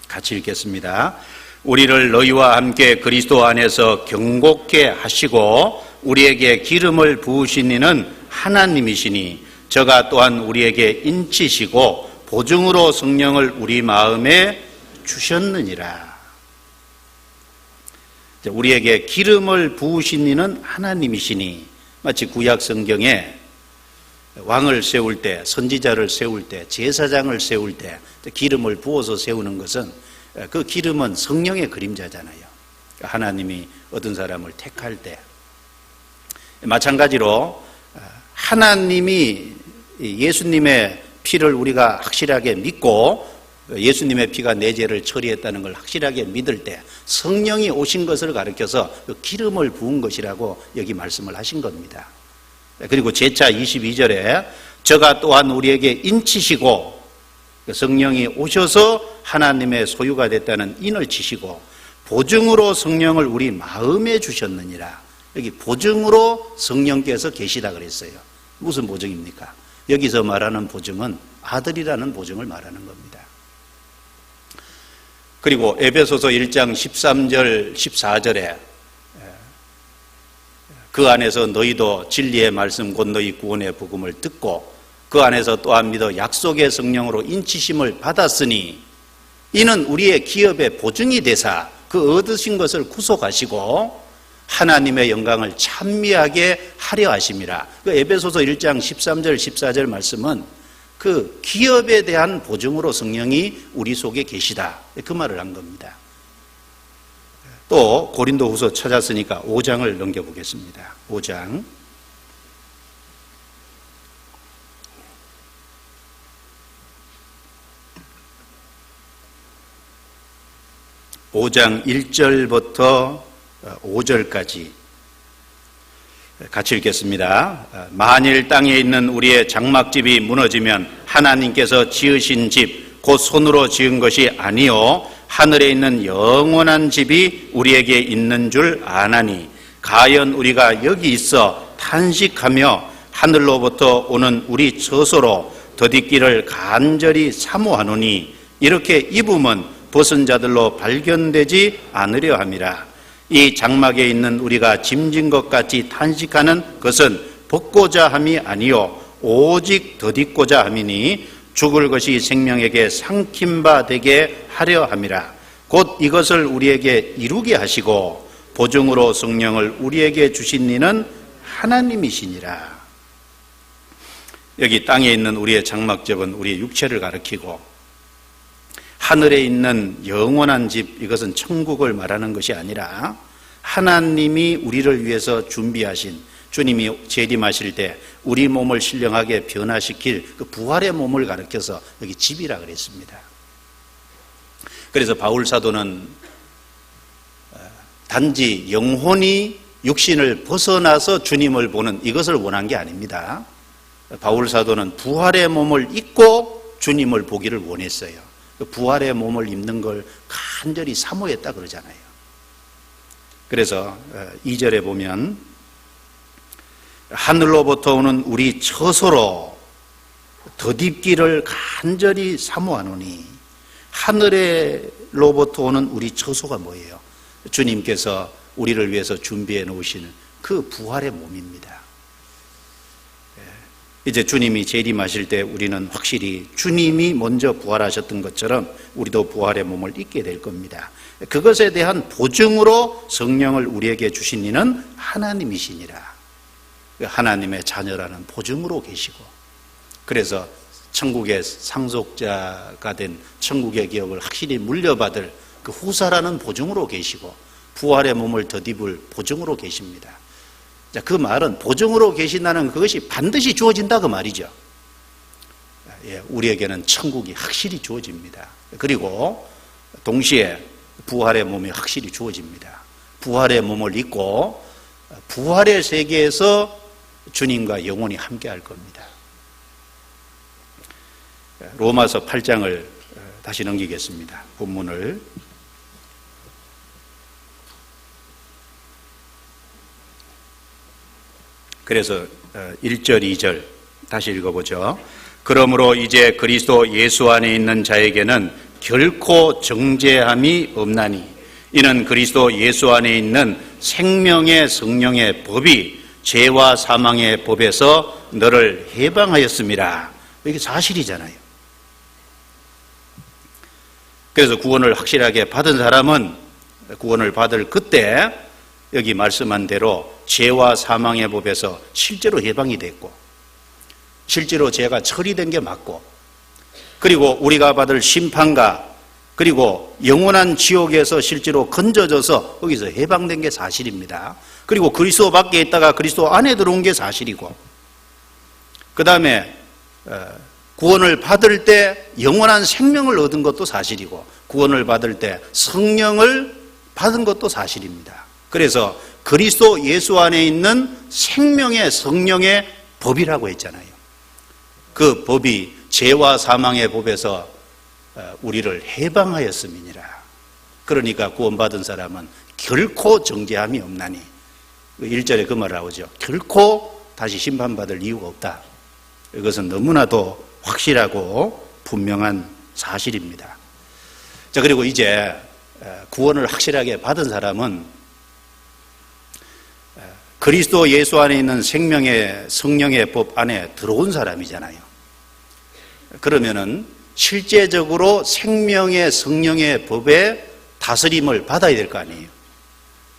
Speaker 1: 같이 읽겠습니다. 우리를 너희와 함께 그리스도 안에서 경고케 하시고 우리에게 기름을 부으신 이는 하나님이시니 저가 또한 우리에게 인치시고 보증으로 성령을 우리 마음에 주셨느니라. 우리에게 기름을 부으신 이는 하나님이시니, 마치 구약 성경에 왕을 세울 때, 선지자를 세울 때, 제사장을 세울 때 기름을 부어서 세우는 것은 그 기름은 성령의 그림자잖아요. 하나님이 어떤 사람을 택할 때. 마찬가지로 하나님이 예수님의 피를 우리가 확실하게 믿고 예수님의 피가 내 죄를 처리했다는 걸 확실하게 믿을 때 성령이 오신 것을 가리켜서 기름을 부은 것이라고 여기 말씀을 하신 겁니다. 그리고 제차 22절에 저가 또한 우리에게 인치시고, 성령이 오셔서 하나님의 소유가 됐다는 인을 치시고 보증으로 성령을 우리 마음에 주셨느니라. 여기 보증으로 성령께서 계시다 그랬어요. 무슨 보증입니까? 여기서 말하는 보증은 아들이라는 보증을 말하는 겁니다. 그리고 에베소서 1장 13절 14절에 그 안에서 너희도 진리의 말씀 곧 너희 구원의 복음을 듣고 그 안에서 또한 믿어 약속의 성령으로 인치심을 받았으니 이는 우리의 기업의 보증이 되사 그 얻으신 것을 구속하시고 하나님의 영광을 찬미하게 하려 하심이라. 그 에베소서 1장 13절 14절 말씀은 그 기업에 대한 보증으로 성령이 우리 속에 계시다, 그 말을 한 겁니다. 또 고린도 후서 찾았으니까 5장을 넘겨보겠습니다. 5장 5장 1절부터 5절까지 같이 읽겠습니다. 만일 땅에 있는 우리의 장막집이 무너지면 하나님께서 지으신 집 곧 손으로 지은 것이 아니요 하늘에 있는 영원한 집이 우리에게 있는 줄 아나니 가연 우리가 여기 있어 탄식하며 하늘로부터 오는 우리 처소로 더디기를 간절히 사모하노니 이렇게 입음은 벗은 자들로 발견되지 않으려 함이라. 이 장막에 있는 우리가 짐진 것 같이 탄식하는 것은 벗고자 함이 아니요 오직 더디고자 함이니 죽을 것이 생명에게 삼킨 바 되게 하려 함이라. 곧 이것을 우리에게 이루게 하시고 보증으로 성령을 우리에게 주신 이는 하나님이시니라. 여기 땅에 있는 우리의 장막접은 우리의 육체를 가리키고 하늘에 있는 영원한 집, 이것은 천국을 말하는 것이 아니라 하나님이 우리를 위해서 준비하신, 주님이 재림하실 때 우리 몸을 신령하게 변화시킬 그 부활의 몸을 가리켜서 여기 집이라 그랬습니다. 그래서 바울 사도는 단지 영혼이 육신을 벗어나서 주님을 보는 이것을 원한 게 아닙니다. 바울 사도는 부활의 몸을 입고 주님을 보기를 원했어요. 부활의 몸을 입는 걸 간절히 사모했다 그러잖아요. 그래서 2절에 보면 하늘로부터 오는 우리 처소로 덧입기를 간절히 사모하노니, 하늘로부터 오는 우리 처소가 뭐예요? 주님께서 우리를 위해서 준비해 놓으시는 그 부활의 몸입니다. 이제 주님이 재림하실 때 우리는 확실히 주님이 먼저 부활하셨던 것처럼 우리도 부활의 몸을 입게 될 겁니다. 그것에 대한 보증으로 성령을 우리에게 주신 이는 하나님이시니라. 하나님의 자녀라는 보증으로 계시고, 그래서 천국의 상속자가 된 천국의 기업을 확실히 물려받을 그 후사라는 보증으로 계시고, 부활의 몸을 덧입을 보증으로 계십니다. 자, 그 말은 보증으로 계신다는 그것이 반드시 주어진다 그 말이죠. 예, 우리에게는 천국이 확실히 주어집니다. 그리고 동시에 부활의 몸이 확실히 주어집니다. 부활의 몸을 입고 부활의 세계에서 주님과 영원히 함께할 겁니다. 로마서 8장을 다시 넘기겠습니다. 본문을. 그래서 1절, 2절 다시 읽어보죠. 그러므로 이제 그리스도 예수 안에 있는 자에게는 결코 정죄함이 없나니, 이는 그리스도 예수 안에 있는 생명의 성령의 법이 죄와 사망의 법에서 너를 해방하였음이라. 이게 사실이잖아요. 그래서 구원을 확실하게 받은 사람은 구원을 받을 그때 여기 말씀한 대로 죄와 사망의 법에서 실제로 해방이 됐고, 실제로 죄가 처리된 게 맞고, 그리고 우리가 받을 심판과 그리고 영원한 지옥에서 실제로 건져져서 거기서 해방된 게 사실입니다. 그리고 그리스도 밖에 있다가 그리스도 안에 들어온 게 사실이고, 그 다음에 구원을 받을 때 영원한 생명을 얻은 것도 사실이고, 구원을 받을 때 성령을 받은 것도 사실입니다. 그래서 그리스도 예수 안에 있는 생명의 성령의 법이라고 했잖아요. 그 법이 죄와 사망의 법에서 우리를 해방하였음이니라. 그러니까 구원받은 사람은 결코 정죄함이 없나니, 1절에 그 말 나오죠. 결코 다시 심판받을 이유가 없다. 이것은 너무나도 확실하고 분명한 사실입니다. 자, 그리고 이제 구원을 확실하게 받은 사람은 그리스도 예수 안에 있는 생명의 성령의 법 안에 들어온 사람이잖아요. 그러면은 실제적으로 생명의 성령의 법의 다스림을 받아야 될 거 아니에요.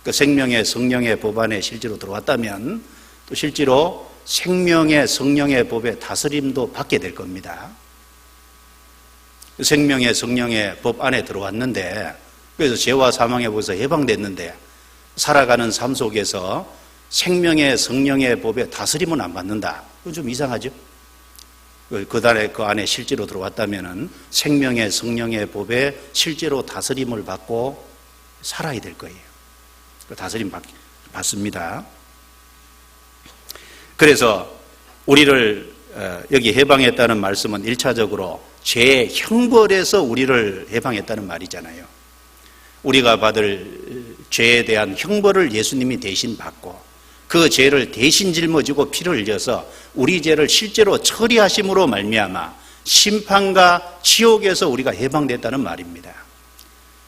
Speaker 1: 그 생명의 성령의 법 안에 실제로 들어왔다면 또 실제로 생명의 성령의 법의 다스림도 받게 될 겁니다. 생명의 성령의 법 안에 들어왔는데, 그래서 죄와 사망의 법에서 해방됐는데 살아가는 삶 속에서 생명의 성령의 법에 다스림은 안 받는다. 그건 좀 이상하죠? 그 안에 실제로 들어왔다면은 생명의 성령의 법에 실제로 다스림을 받고 살아야 될 거예요. 그 다스림 받습니다. 그래서 우리를 여기 해방했다는 말씀은 1차적으로 죄의 형벌에서 우리를 해방했다는 말이잖아요. 우리가 받을 죄에 대한 형벌을 예수님이 대신 받고, 그 죄를 대신 짊어지고 피를 흘려서 우리 죄를 실제로 처리하심으로 말미암아 심판과 지옥에서 우리가 해방됐다는 말입니다.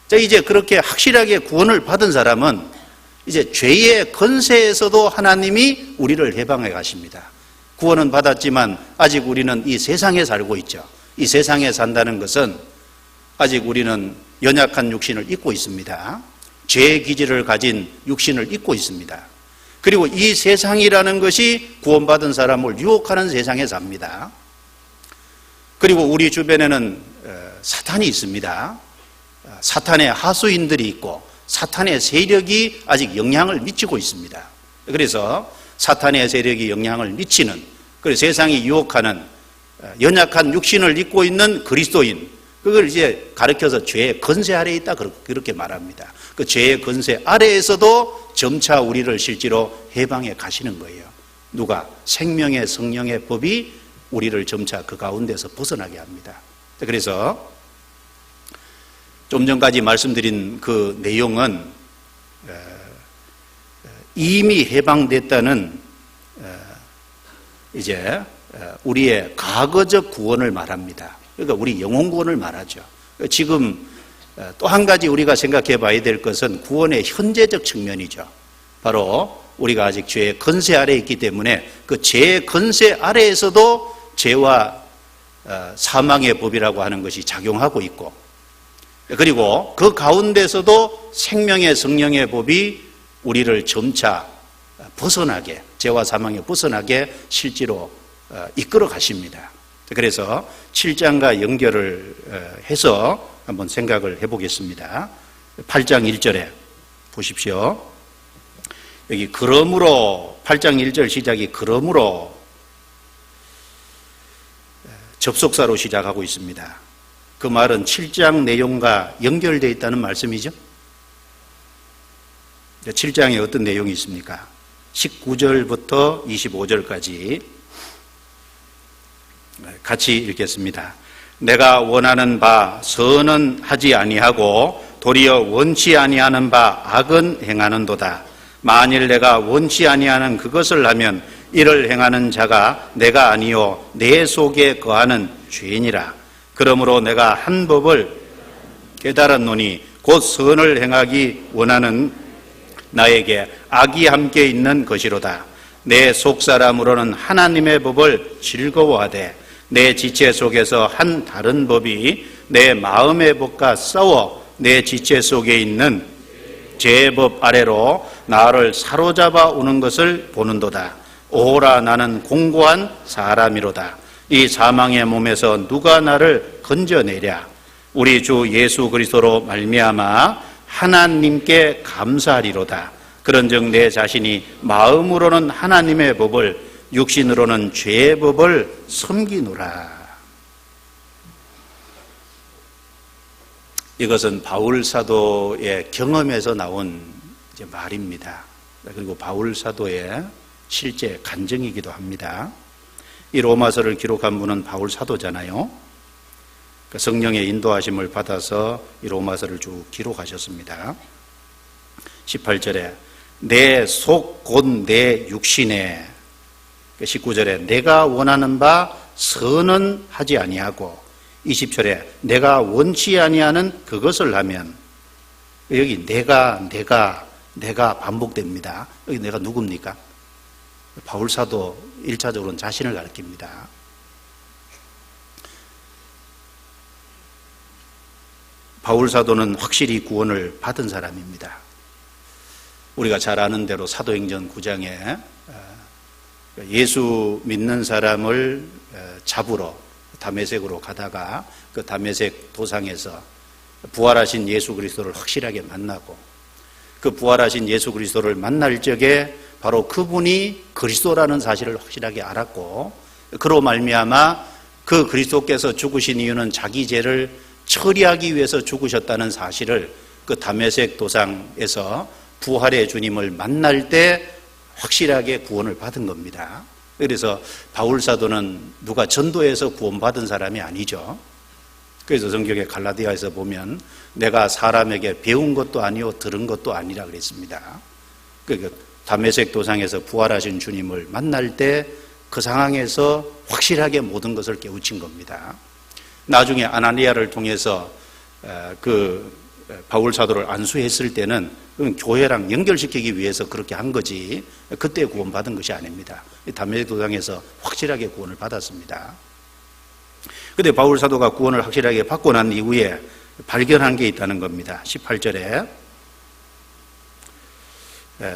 Speaker 1: 자, 이제 그렇게 확실하게 구원을 받은 사람은 이제 죄의 권세에서도 하나님이 우리를 해방해 가십니다. 구원은 받았지만 아직 우리는 이 세상에 살고 있죠. 이 세상에 산다는 것은 아직 우리는 연약한 육신을 입고 있습니다. 죄의 기질을 가진 육신을 입고 있습니다. 그리고 이 세상이라는 것이 구원받은 사람을 유혹하는 세상에 삽니다. 그리고 우리 주변에는 사탄이 있습니다. 사탄의 하수인들이 있고 사탄의 세력이 아직 영향을 미치고 있습니다. 그래서 사탄의 세력이 영향을 미치는, 그래서 세상이 유혹하는 연약한 육신을 입고 있는 그리스도인, 그걸 이제 가르쳐서 죄의 건세 아래에 있다 그렇게 말합니다. 그 죄의 건세 아래에서도 점차 우리를 실제로 해방해 가시는 거예요. 누가? 생명의 성령의 법이 우리를 점차 그 가운데서 벗어나게 합니다. 그래서 좀 전까지 말씀드린 그 내용은 이미 해방됐다는 이제 우리의 과거적 구원을 말합니다. 그러니까 우리 영혼 구원을 말하죠. 지금 또 한 가지 우리가 생각해 봐야 될 것은 구원의 현재적 측면이죠. 바로 우리가 아직 죄의 건세 아래에 있기 때문에 그 죄의 건세 아래에서도 죄와 사망의 법이라고 하는 것이 작용하고 있고, 그리고 그 가운데서도 생명의 성령의 법이 우리를 점차 벗어나게, 죄와 사망에 벗어나게 실제로 이끌어 가십니다. 그래서 7장과 연결을 해서 한번 생각을 해보겠습니다. 8장 1절에 보십시오. 여기 그러므로 8장 1절 시작이 그러므로 접속사로 시작하고 있습니다. 그 말은 7장 내용과 연결되어 있다는 말씀이죠. 7장에 어떤 내용이 있습니까? 19절부터 25절까지 같이 읽겠습니다. 내가 원하는 바 선은 하지 아니하고 도리어 원치 아니하는 바 악은 행하는도다. 만일 내가 원치 아니하는 그것을 하면 이를 행하는 자가 내가 아니요 내 속에 거하는 죄인이라. 그러므로 내가 한 법을 깨달았노니 곧 선을 행하기 원하는 나에게 악이 함께 있는 것이로다. 내 속사람으로는 하나님의 법을 즐거워하되 내 지체 속에서 한 다른 법이 내 마음의 법과 싸워 내 지체 속에 있는 죄의 법 아래로 나를 사로잡아 오는 것을 보는도다. 오라 나는 공고한 사람이로다. 이 사망의 몸에서 누가 나를 건져내랴. 우리 주 예수 그리스도로 말미암아 하나님께 감사하리로다. 그런즉 내 자신이 마음으로는 하나님의 법을 육신으로는 죄의 법을 섬기노라. 이것은 바울 사도의 경험에서 나온 이제 말입니다. 그리고 바울 사도의 실제 간증이기도 합니다. 이 로마서를 기록한 분은 바울 사도잖아요. 성령의 인도하심을 받아서 이 로마서를 쭉 기록하셨습니다. 18절에 내 속 곧 내 육신에, 19절에 내가 원하는 바 선은 하지 아니하고, 20절에 내가 원치 아니하는 그것을 하면, 여기 내가 반복됩니다. 여기 내가 누굽니까? 바울 사도 1차적으로는 자신을 가리킵니다. 바울 사도는 확실히 구원을 받은 사람입니다. 우리가 잘 아는 대로 사도행전 9장에 예수 믿는 사람을 잡으러 다메섹으로 가다가 그 다메섹 도상에서 부활하신 예수 그리스도를 확실하게 만나고, 그 부활하신 예수 그리스도를 만날 적에 바로 그분이 그리스도라는 사실을 확실하게 알았고, 그로 말미암아 그 그리스도께서 죽으신 이유는 자기 죄를 처리하기 위해서 죽으셨다는 사실을 그 다메섹 도상에서 부활의 주님을 만날 때 확실하게 구원을 받은 겁니다. 그래서 바울 사도는 누가 전도해서 구원받은 사람이 아니죠. 그래서 성경의 갈라디아에서 보면 내가 사람에게 배운 것도 아니요 들은 것도 아니라 그랬습니다. 그러니까 다메섹 도상에서 부활하신 주님을 만날 때 그 상황에서 확실하게 모든 것을 깨우친 겁니다. 나중에 아나니아를 통해서 그 바울 사도를 안수했을 때는 교회랑 연결시키기 위해서 그렇게 한 거지, 그때 구원받은 것이 아닙니다. 다메섹 도상에서 확실하게 구원을 받았습니다. 그런데 바울 사도가 구원을 확실하게 받고 난 이후에 발견한 게 있다는 겁니다. 18절에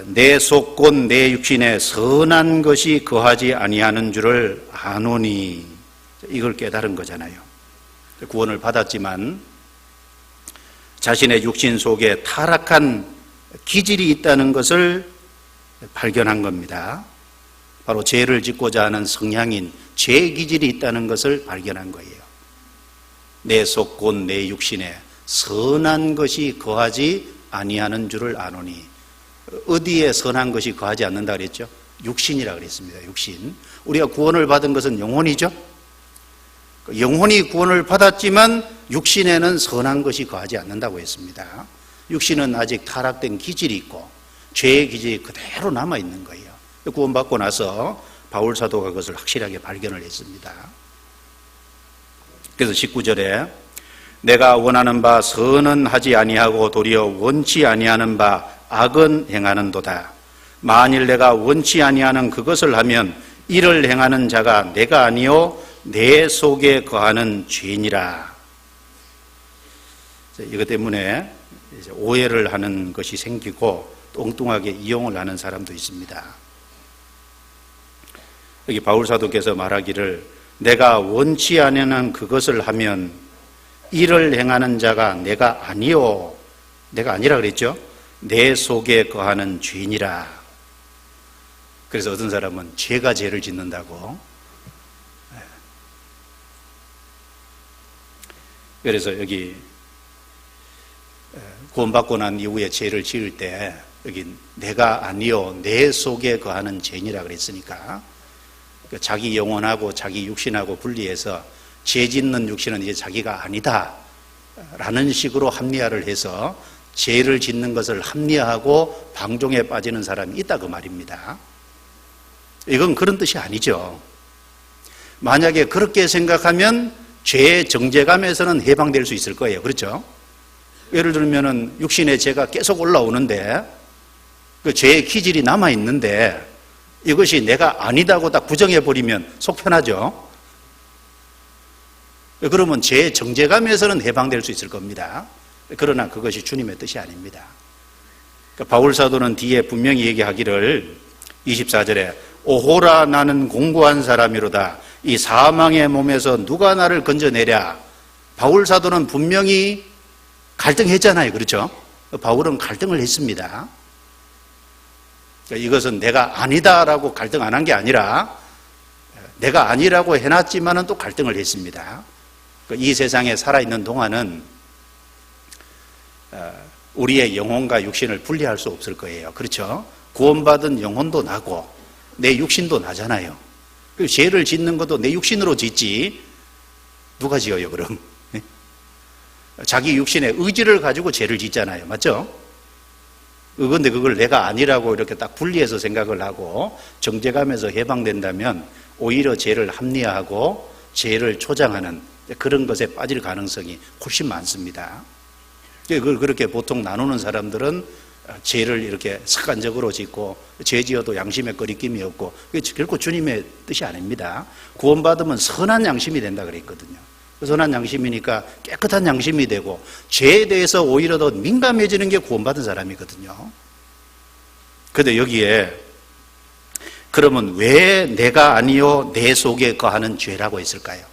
Speaker 1: 내 속 곧 내 육신에 선한 것이 거하지 아니하는 줄을 아노니, 이걸 깨달은 거잖아요. 구원을 받았지만 자신의 육신 속에 타락한 기질이 있다는 것을 발견한 겁니다. 바로 죄를 짓고자 하는 성향인 죄 기질이 있다는 것을 발견한 거예요. 내 속 곧 내 육신에 선한 것이 거하지 아니하는 줄을 아노니. 어디에 선한 것이 거하지 않는다 그랬죠? 육신이라 그랬습니다. 육신. 우리가 구원을 받은 것은 영혼이죠. 영혼이 구원을 받았지만 육신에는 선한 것이 거하지 않는다고 했습니다. 육신은 아직 타락된 기질이 있고 죄의 기질이 그대로 남아있는 거예요. 구원받고 나서 바울 사도가 그것을 확실하게 발견을 했습니다. 그래서 19절에 내가 원하는 바 선은 하지 아니하고 도리어 원치 아니하는 바 악은 행하는도다. 만일 내가 원치 아니하는 그것을 하면 이를 행하는 자가 내가 아니요 내 속에 거하는 죄니라. 이것 때문에 이제 오해를 하는 것이 생기고 엉뚱하게 이용을 하는 사람도 있습니다. 여기 바울 사도께서 말하기를 내가 원치 아니하는 그것을 하면 이를 행하는 자가 내가 아니요, 내가 아니라 그랬죠? 내 속에 거하는 죄니라. 그래서 어떤 사람은 죄가 죄를 짓는다고. 그래서 여기 구원받고 난 이후에 죄를 지을 때 여기 내가 아니요 내 속에 거하는 죄니라 그랬으니까 자기 영혼하고 자기 육신하고 분리해서 죄 짓는 육신은 이제 자기가 아니다 라는 식으로 합리화를 해서 죄를 짓는 것을 합리화하고 방종에 빠지는 사람이 있다 그 말입니다. 이건 그런 뜻이 아니죠. 만약에 그렇게 생각하면 죄의 정죄감에서는 해방될 수 있을 거예요. 그렇죠? 예를 들면은 육신의 죄가 계속 올라오는데 그 죄의 기질이 남아있는데 이것이 내가 아니다고 딱 부정해버리면 속 편하죠? 그러면 죄의 정죄감에서는 해방될 수 있을 겁니다. 그러나 그것이 주님의 뜻이 아닙니다. 바울 사도는 뒤에 분명히 얘기하기를 24절에 오호라 나는 공고한 사람이로다. 이 사망의 몸에서 누가 나를 건져내랴. 바울 사도는 분명히 갈등했잖아요. 그렇죠? 바울은 갈등을 했습니다. 이것은 내가 아니다라고 갈등 안 한 게 아니라 내가 아니라고 해놨지만은 또 갈등을 했습니다. 이 세상에 살아있는 동안은 우리의 영혼과 육신을 분리할 수 없을 거예요. 그렇죠? 구원받은 영혼도 나고 내 육신도 나잖아요. 죄를 짓는 것도 내 육신으로 짓지 누가 지어요 그럼? 자기 육신의 의지를 가지고 죄를 짓잖아요. 맞죠? 그런데 그걸 내가 아니라고 이렇게 딱 분리해서 생각을 하고 정죄감에서 해방된다면 오히려 죄를 합리화하고 죄를 조장하는 그런 것에 빠질 가능성이 훨씬 많습니다. 그걸 그렇게 보통 나누는 사람들은 죄를 이렇게 습관적으로 짓고 죄 지어도 양심에 거리낌이 없고 결코 주님의 뜻이 아닙니다. 구원받으면 선한 양심이 된다 그랬거든요. 선한 양심이니까 깨끗한 양심이 되고 죄에 대해서 오히려 더 민감해지는 게 구원받은 사람이거든요. 그런데 여기에 그러면 왜 내가 아니요 내 속에 거하는 죄라고 했을까요?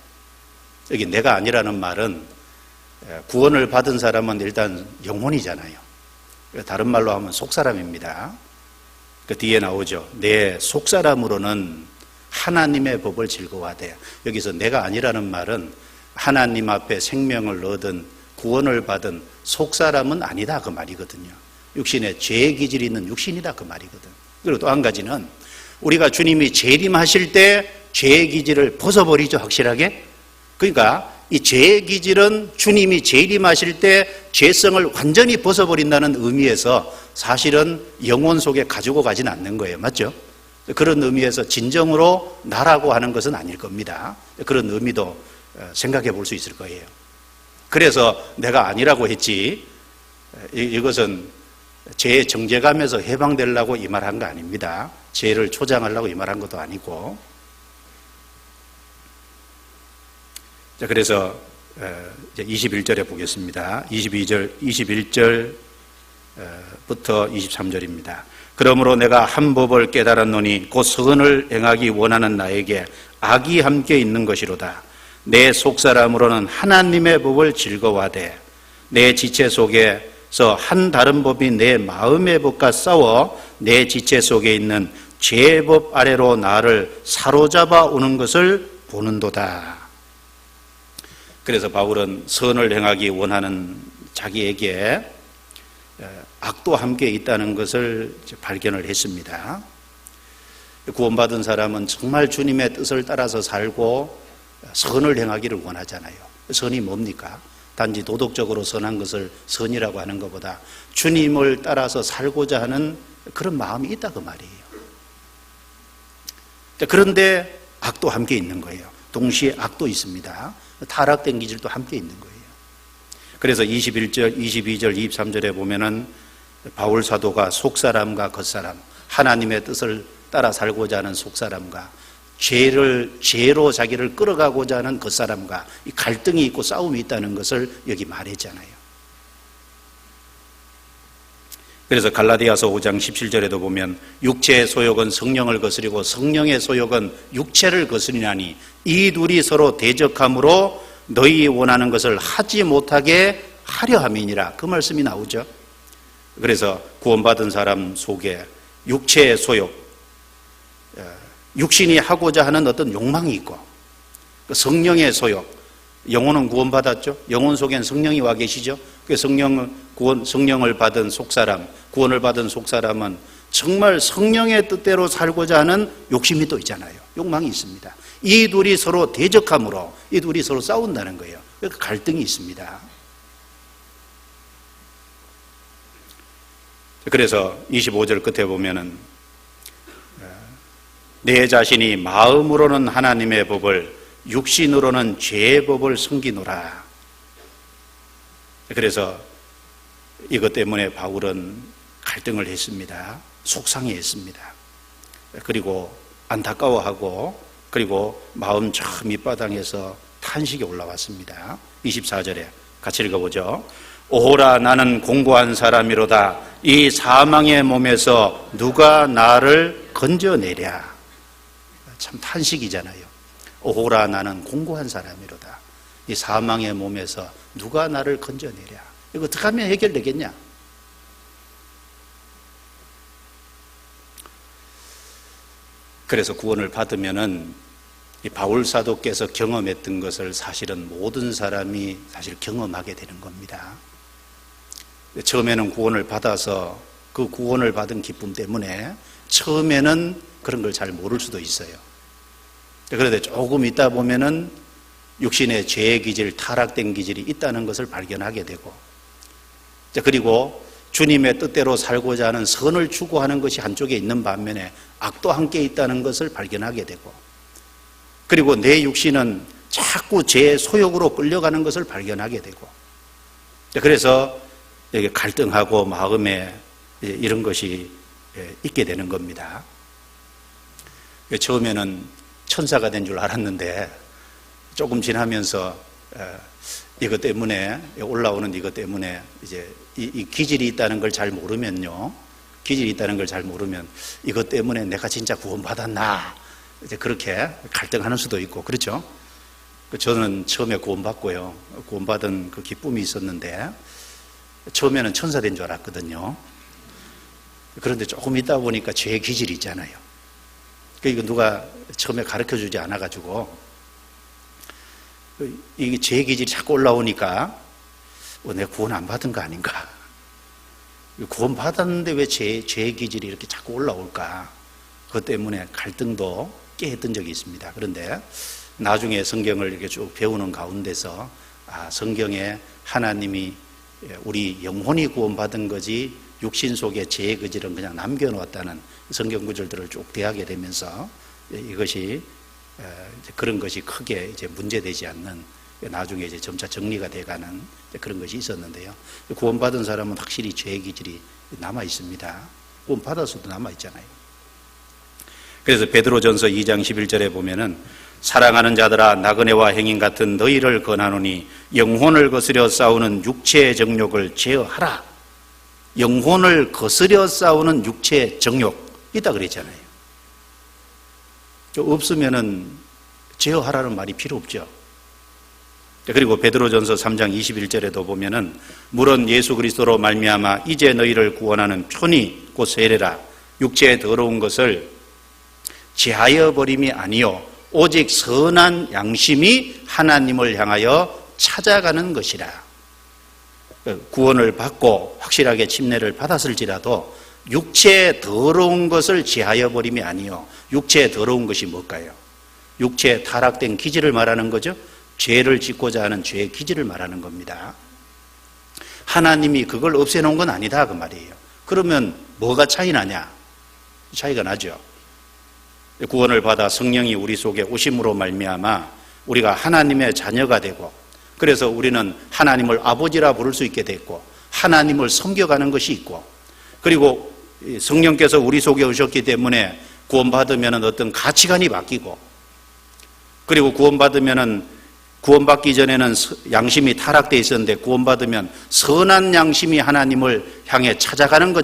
Speaker 1: 여기 내가 아니라는 말은 구원을 받은 사람은 일단 영혼이잖아요. 다른 말로 하면 속사람입니다. 그 뒤에 나오죠. 내 속사람으로는 하나님의 법을 즐거워하되, 여기서 내가 아니라는 말은 하나님 앞에 생명을 얻은 구원을 받은 속사람은 아니다 그 말이거든요. 육신에 죄의 기질이 있는 육신이다 그 말이거든. 그리고 또 한 가지는 우리가 주님이 재림하실 때 죄의 기질을 벗어버리죠, 확실하게. 그러니까 이 죄의 기질은 주님이 재림하실 때 죄성을 완전히 벗어버린다는 의미에서 사실은 영혼 속에 가지고 가지는 않는 거예요. 맞죠? 그런 의미에서 진정으로 나라고 하는 것은 아닐 겁니다. 그런 의미도 생각해 볼 수 있을 거예요. 그래서 내가 아니라고 했지 이것은 죄의 정죄감에서 해방되려고 이 말한 거 아닙니다. 죄를 조장하려고 이 말한 것도 아니고. 자, 그래서 21절에 보겠습니다. 21절부터 23절입니다. 그러므로 내가 한 법을 깨달았노니 곧 선을 행하기 원하는 나에게 악이 함께 있는 것이로다. 내 속사람으로는 하나님의 법을 즐거워하되 내 지체 속에서 한 다른 법이 내 마음의 법과 싸워 내 지체 속에 있는 죄의 법 아래로 나를 사로잡아 오는 것을 보는도다. 그래서 바울은 선을 행하기 원하는 자기에게 악도 함께 있다는 것을 발견을 했습니다. 구원받은 사람은 정말 주님의 뜻을 따라서 살고 선을 행하기를 원하잖아요. 선이 뭡니까? 단지 도덕적으로 선한 것을 선이라고 하는 것보다 주님을 따라서 살고자 하는 그런 마음이 있다 그 말이에요. 그런데 악도 함께 있는 거예요. 동시에 악도 있습니다. 타락된 기질도 함께 있는 거예요. 그래서 21절, 22절, 23절에 보면은 바울 사도가 속사람과 겉사람, 하나님의 뜻을 따라 살고자 하는 속사람과 죄로 자기를 끌어가고자 하는 겉사람과 이 갈등이 있고 싸움이 있다는 것을 여기 말했잖아요. 그래서 갈라디아서 5장 17절에도 보면 육체의 소욕은 성령을 거스리고 성령의 소욕은 육체를 거스리나니 이 둘이 서로 대적함으로 너희 원하는 것을 하지 못하게 하려 함이니라. 그 말씀이 나오죠. 그래서 구원받은 사람 속에 육체의 소욕, 육신이 하고자 하는 어떤 욕망이 있고 성령의 소욕, 영혼은 구원받았죠. 영혼 속엔 성령이 와 계시죠. 그 성령을 받은 속사람, 구원을 받은 속사람은 정말 성령의 뜻대로 살고자 하는 욕심이 또 있잖아요. 욕망이 있습니다. 이 둘이 서로 대적함으로 이 둘이 서로 싸운다는 거예요. 그러니까 갈등이 있습니다. 그래서 25절 끝에 보면은 내 자신이 마음으로는 하나님의 법을 육신으로는 죄의 법을 숨기노라. 그래서 이것 때문에 바울은 갈등을 했습니다. 속상해했습니다. 그리고 안타까워하고 그리고 마음 저 밑바닥에서 탄식이 올라왔습니다. 24절에 같이 읽어보죠. 오호라 나는 공고한 사람이로다. 이 사망의 몸에서 누가 나를 건져내랴. 참 탄식이잖아요. 오호라 나는 공고한 사람이로다. 이 사망의 몸에서 누가 나를 건져내랴. 이거 어떻게 하면 해결되겠냐? 그래서 구원을 받으면은 이 바울 사도께서 경험했던 것을 사실은 모든 사람이 사실 경험하게 되는 겁니다. 처음에는 구원을 받아서 그 구원을 받은 기쁨 때문에 처음에는 그런 걸 잘 모를 수도 있어요. 그런데 조금 있다 보면은 육신의 죄의 기질, 타락된 기질이 있다는 것을 발견하게 되고, 그리고 주님의 뜻대로 살고자 하는 선을 추구하는 것이 한쪽에 있는 반면에 악도 함께 있다는 것을 발견하게 되고, 그리고 내 육신은 자꾸 죄의 소욕으로 끌려가는 것을 발견하게 되고, 그래서 이게 갈등하고 마음에 이런 것이 있게 되는 겁니다. 처음에는 천사가 된 줄 알았는데 조금 지나면서 이것 때문에 올라오는 이것 때문에 이제 이 기질이 있다는 걸 잘 모르면요, 기질이 있다는 걸 잘 모르면 이것 때문에 내가 진짜 구원받았나 이제 그렇게 갈등하는 수도 있고 그렇죠. 저는 처음에 구원받고요, 구원받은 그 기쁨이 있었는데 처음에는 천사 된 줄 알았거든요. 그런데 조금 있다 보니까 죄의 기질이 있잖아요. 이거 누가 처음에 가르쳐 주지 않아가지고 이게 죄의 기질이 자꾸 올라오니까 내가 구원 안 받은 거 아닌가? 구원 받았는데 왜 죄의 기질이 이렇게 자꾸 올라올까? 그것 때문에 갈등도 꽤 했던 적이 있습니다. 그런데 나중에 성경을 이렇게 쭉 배우는 가운데서 성경에 하나님이 우리 영혼이 구원받은 거지 육신 속의 죄의 기질은 그냥 남겨놓았다는 성경 구절들을 쭉 대하게 되면서 이것이 그런 것이 크게 이제 문제되지 않는, 나중에 이제 점차 정리가 돼가는 그런 것이 있었는데요. 구원받은 사람은 확실히 죄의 기질이 남아 있습니다. 구원받아서도 남아 있잖아요. 그래서 베드로전서 2장 11절에 보면은 사랑하는 자들아 나그네와 행인 같은 너희를 권하노니 영혼을 거스려 싸우는 육체의 정욕을 제어하라. 영혼을 거스려 싸우는 육체의 정욕 있다 그랬잖아요. 없으면은 제어하라는 말이 필요 없죠. 그리고 베드로전서 3장 21절에도 보면은 물은 예수 그리스도로 말미암아 이제 너희를 구원하는 편이 곧 세례라. 육체의 더러운 것을 제하여 버림이 아니요 오직 선한 양심이 하나님을 향하여 찾아가는 것이라. 구원을 받고 확실하게 침례를 받았을지라도 육체의 더러운 것을 제하여 버림이 아니요. 육체의 더러운 것이 뭘까요? 육체의 타락된 기질을 말하는 거죠. 죄를 짓고자 하는 죄의 기질을 말하는 겁니다. 하나님이 그걸 없애놓은 건 아니다 그 말이에요. 그러면 뭐가 차이 나냐? 차이가 나죠. 구원을 받아 성령이 우리 속에 오심으로 말미암아 우리가 하나님의 자녀가 되고, 그래서 우리는 하나님을 아버지라 부를 수 있게 됐고 하나님을 섬겨가는 것이 있고, 그리고 성령께서 우리 속에 오셨기 때문에 구원받으면 어떤 가치관이 바뀌고, 그리고 구원받기 전에는 양심이 타락되어 있었는데 구원받으면 선한 양심이 하나님을 향해 찾아가는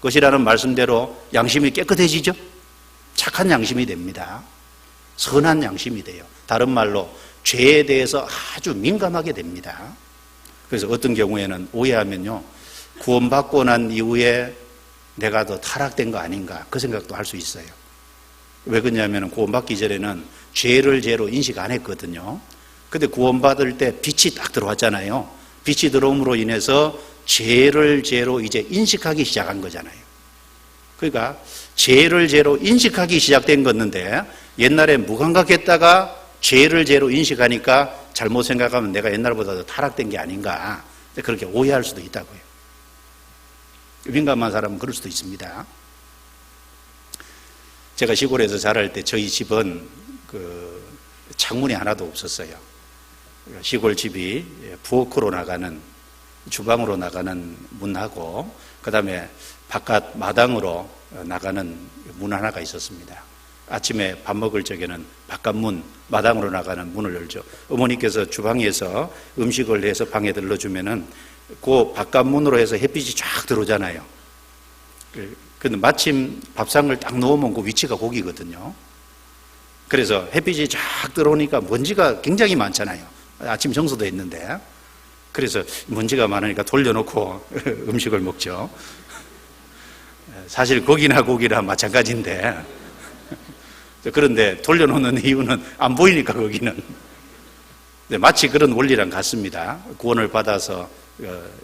Speaker 1: 것이라는 말씀대로 양심이 깨끗해지죠. 착한 양심이 됩니다. 선한 양심이 돼요. 다른 말로 죄에 대해서 아주 민감하게 됩니다. 그래서 어떤 경우에는 오해하면요, 구원받고 난 이후에 내가 더 타락된 거 아닌가 그 생각도 할 수 있어요. 왜 그러냐면 구원받기 전에는 죄를 죄로 인식 안 했거든요. 근데 구원받을 때 빛이 딱 들어왔잖아요. 빛이 들어옴으로 인해서 죄를 죄로 이제 인식하기 시작한 거잖아요. 그러니까 죄를 죄로 인식하기 시작된 거였는데 옛날에 무감각했다가 죄를 죄로 인식하니까 잘못 생각하면 내가 옛날보다 더 타락된 게 아닌가 그렇게 오해할 수도 있다고요. 민감한 사람은 그럴 수도 있습니다. 제가 시골에서 자랄 때 저희 집은 창문이 하나도 없었어요. 시골 집이 부엌으로 나가는, 주방으로 나가는 문하고 그 다음에 바깥 마당으로 나가는 문 하나가 있었습니다. 아침에 밥 먹을 적에는 바깥 문, 마당으로 나가는 문을 열죠. 어머니께서 주방에서 음식을 해서 방에 들러주면은 그 바깥 문으로 해서 햇빛이 쫙 들어오잖아요. 근데 마침 밥상을 딱 놓으면 그 위치가 거기거든요. 그래서 햇빛이 쫙 들어오니까 먼지가 굉장히 많잖아요. 아침 청소도 했는데. 그래서 먼지가 많으니까 돌려놓고 음식을 먹죠. 사실 고기나 고기나 마찬가지인데, 그런데 돌려놓는 이유는 안 보이니까 거기는. 마치 그런 원리랑 같습니다. 구원을 받아서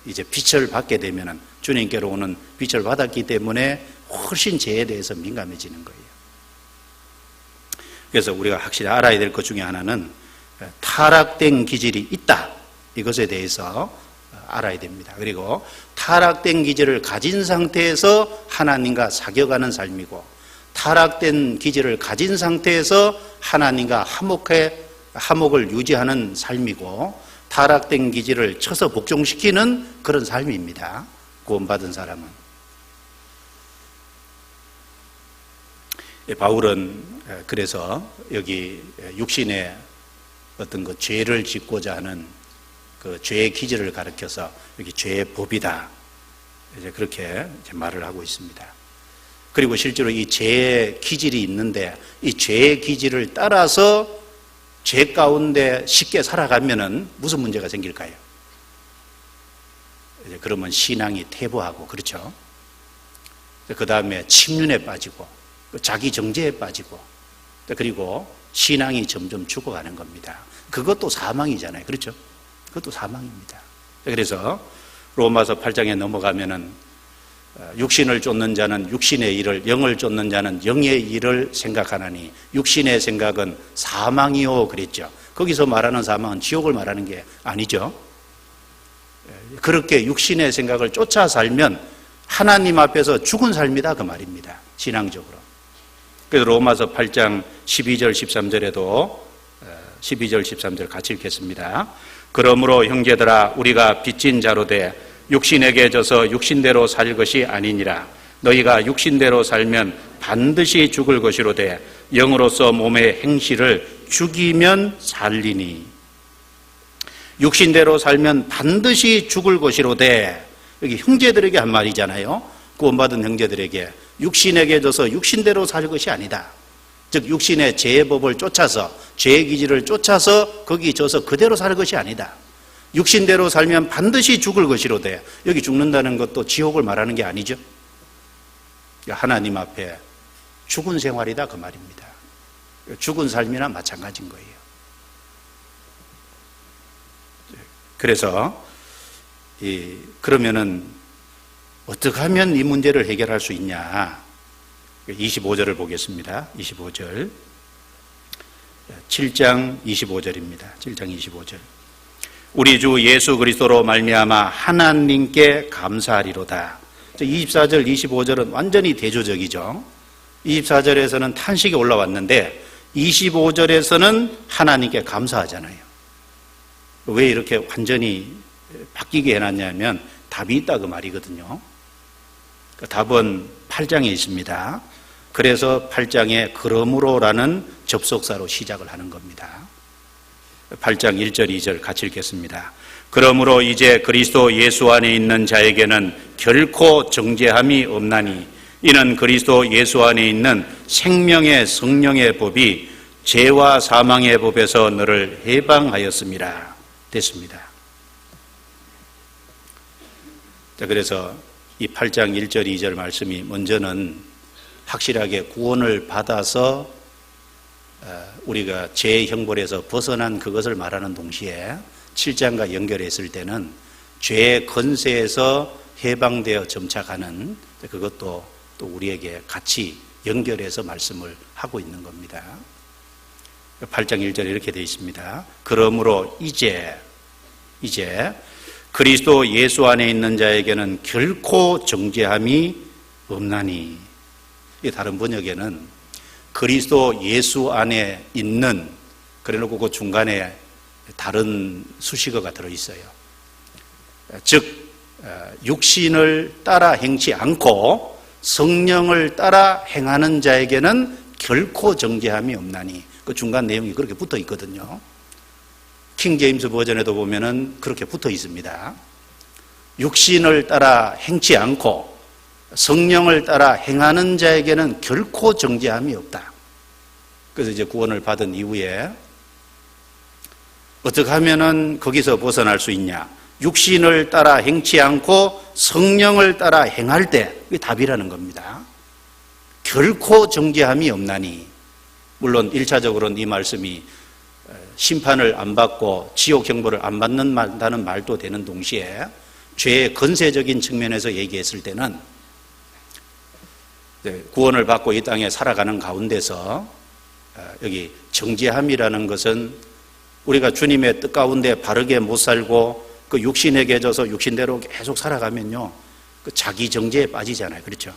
Speaker 1: 이제 빛을 받게 되면은 주님께로 오는 빛을 받았기 때문에 훨씬 죄에 대해서 민감해지는 거예요. 그래서 우리가 확실히 알아야 될 것 중에 하나는 타락된 기질이 있다. 이것에 대해서 알아야 됩니다. 그리고 타락된 기질을 가진 상태에서 하나님과 사귀어가는 삶이고, 타락된 기질을 가진 상태에서 하나님과 화목을 유지하는 삶이고, 타락된 기질을 쳐서 복종시키는 그런 삶입니다. 구원받은 사람은. 바울은 그래서 여기 육신의 어떤 그 죄를 짓고자 하는 그 죄의 기질을 가르쳐서 여기 죄의 법이다, 이제 그렇게 이제 말을 하고 있습니다. 그리고 실제로 이 죄의 기질이 있는데 이 죄의 기질을 따라서 죄 가운데 쉽게 살아가면은 무슨 문제가 생길까요? 이제 그러면 신앙이 퇴보하고, 그렇죠? 그 다음에 침륜에 빠지고, 자기 정죄에 빠지고, 그리고 신앙이 점점 죽어가는 겁니다. 그것도 사망이잖아요. 그렇죠? 그것도 사망입니다. 그래서 로마서 8장에 넘어가면은 육신을 쫓는 자는 육신의 일을, 영을 쫓는 자는 영의 일을 생각하나니 육신의 생각은 사망이요 그랬죠. 거기서 말하는 사망은 지옥을 말하는 게 아니죠. 그렇게 육신의 생각을 쫓아 살면 하나님 앞에서 죽은 삶이다 그 말입니다. 신앙적으로. 그래서 로마서 8장 12절 13절에도 12절 13절 같이 읽겠습니다. 그러므로 형제들아 우리가 빚진 자로 돼 육신에게 져서 육신대로 살 것이 아니니라. 너희가 육신대로 살면 반드시 죽을 것이로되 영으로서 몸의 행실을 죽이면 살리니. 육신대로 살면 반드시 죽을 것이로되, 여기 형제들에게 한 말이잖아요. 구원받은 형제들에게 육신에게 져서 육신대로 살 것이 아니다. 즉 육신의 죄의 법을 쫓아서 죄의 기질을 쫓아서 거기 져서 그대로 살 것이 아니다. 육신대로 살면 반드시 죽을 것이로되 여기 죽는다는 것도 지옥을 말하는 게 아니죠. 하나님 앞에 죽은 생활이다 그 말입니다. 죽은 삶이나 마찬가지인 거예요. 그래서 그러면은 어떻게 하면 이 문제를 해결할 수 있냐? 25절을 보겠습니다. 25절. 7장 25절입니다. 7장 25절. 우리 주 예수 그리스도로 말미암아 하나님께 감사하리로다. 24절, 25절은 완전히 대조적이죠. 24절에서는 탄식이 올라왔는데 25절에서는 하나님께 감사하잖아요. 왜 이렇게 완전히 바뀌게 해놨냐면 답이 있다 그 말이거든요. 그 답은 8장에 있습니다. 그래서 8장에 그러므로라는 접속사로 시작을 하는 겁니다. 8장 1절 2절 같이 읽겠습니다. 그러므로 이제 그리스도 예수 안에 있는 자에게는 결코 정죄함이 없나니 이는 그리스도 예수 안에 있는 생명의 성령의 법이 죄와 사망의 법에서 너를 해방하였음이라. 됐습니다. 자, 그래서 이 8장 1절 2절 말씀이 먼저는 확실하게 구원을 받아서 우리가 죄의 형벌에서 벗어난 그것을 말하는 동시에 7장과 연결했을 때는 죄의 건세에서 해방되어 점착하는 그것도 또 우리에게 같이 연결해서 말씀을 하고 있는 겁니다. 8장 1절에 이렇게 되어 있습니다. 그러므로 이제 그리스도 예수 안에 있는 자에게는 결코 정죄함이 없나니. 이 다른 번역에는 그리스도 예수 안에 있는, 그래놓고 그 중간에 다른 수식어가 들어있어요. 즉 육신을 따라 행치 않고 성령을 따라 행하는 자에게는 결코 정죄함이 없나니. 그 중간 내용이 그렇게 붙어 있거든요. 킹 제임스 버전에도 보면은 그렇게 붙어 있습니다. 육신을 따라 행치 않고 성령을 따라 행하는 자에게는 결코 정죄함이 없다. 그래서 이제 구원을 받은 이후에 어떻게 하면은 거기서 벗어날 수 있냐? 육신을 따라 행치 않고 성령을 따라 행할 때, 그게 답이라는 겁니다. 결코 정죄함이 없나니. 물론 1차적으로는 이 말씀이 심판을 안 받고 지옥 형벌을 안 받는다는 말도 되는 동시에 죄의 건세적인 측면에서 얘기했을 때는 구원을 받고 이 땅에 살아가는 가운데서 여기 정죄함이라는 것은 우리가 주님의 뜻 가운데 바르게 못 살고 그 육신에게 져서 육신대로 계속 살아가면요, 그 자기 정죄에 빠지잖아요. 그렇죠?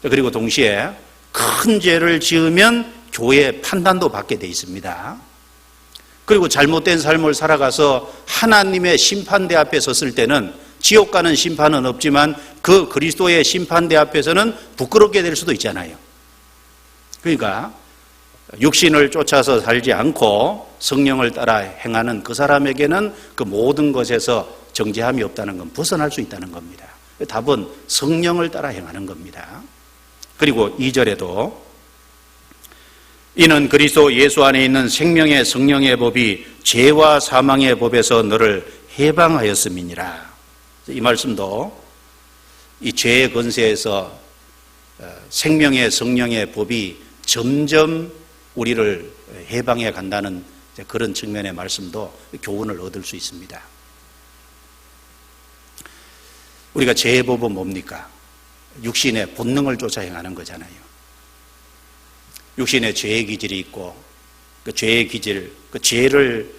Speaker 1: 그리고 동시에 큰 죄를 지으면 교회의 판단도 받게 돼 있습니다. 그리고 잘못된 삶을 살아가서 하나님의 심판대 앞에 섰을 때는 지옥 가는 심판은 없지만 그 그리스도의 심판대 앞에서는 부끄럽게 될 수도 있잖아요. 그러니까 육신을 쫓아서 살지 않고 성령을 따라 행하는 그 사람에게는 그 모든 것에서 정죄함이 없다는 건 벗어날 수 있다는 겁니다. 답은 성령을 따라 행하는 겁니다. 그리고 2절에도 이는 그리스도 예수 안에 있는 생명의 성령의 법이 죄와 사망의 법에서 너를 해방하였음이니라. 이 말씀도 이 죄의 건세에서 생명의 성령의 법이 점점 우리를 해방해 간다는 그런 측면의 말씀도 교훈을 얻을 수 있습니다. 우리가 죄의 법은 뭡니까? 육신의 본능을 쫓아 행하는 거잖아요. 육신의 죄의 기질이 있고 그 죄의 기질, 그 죄를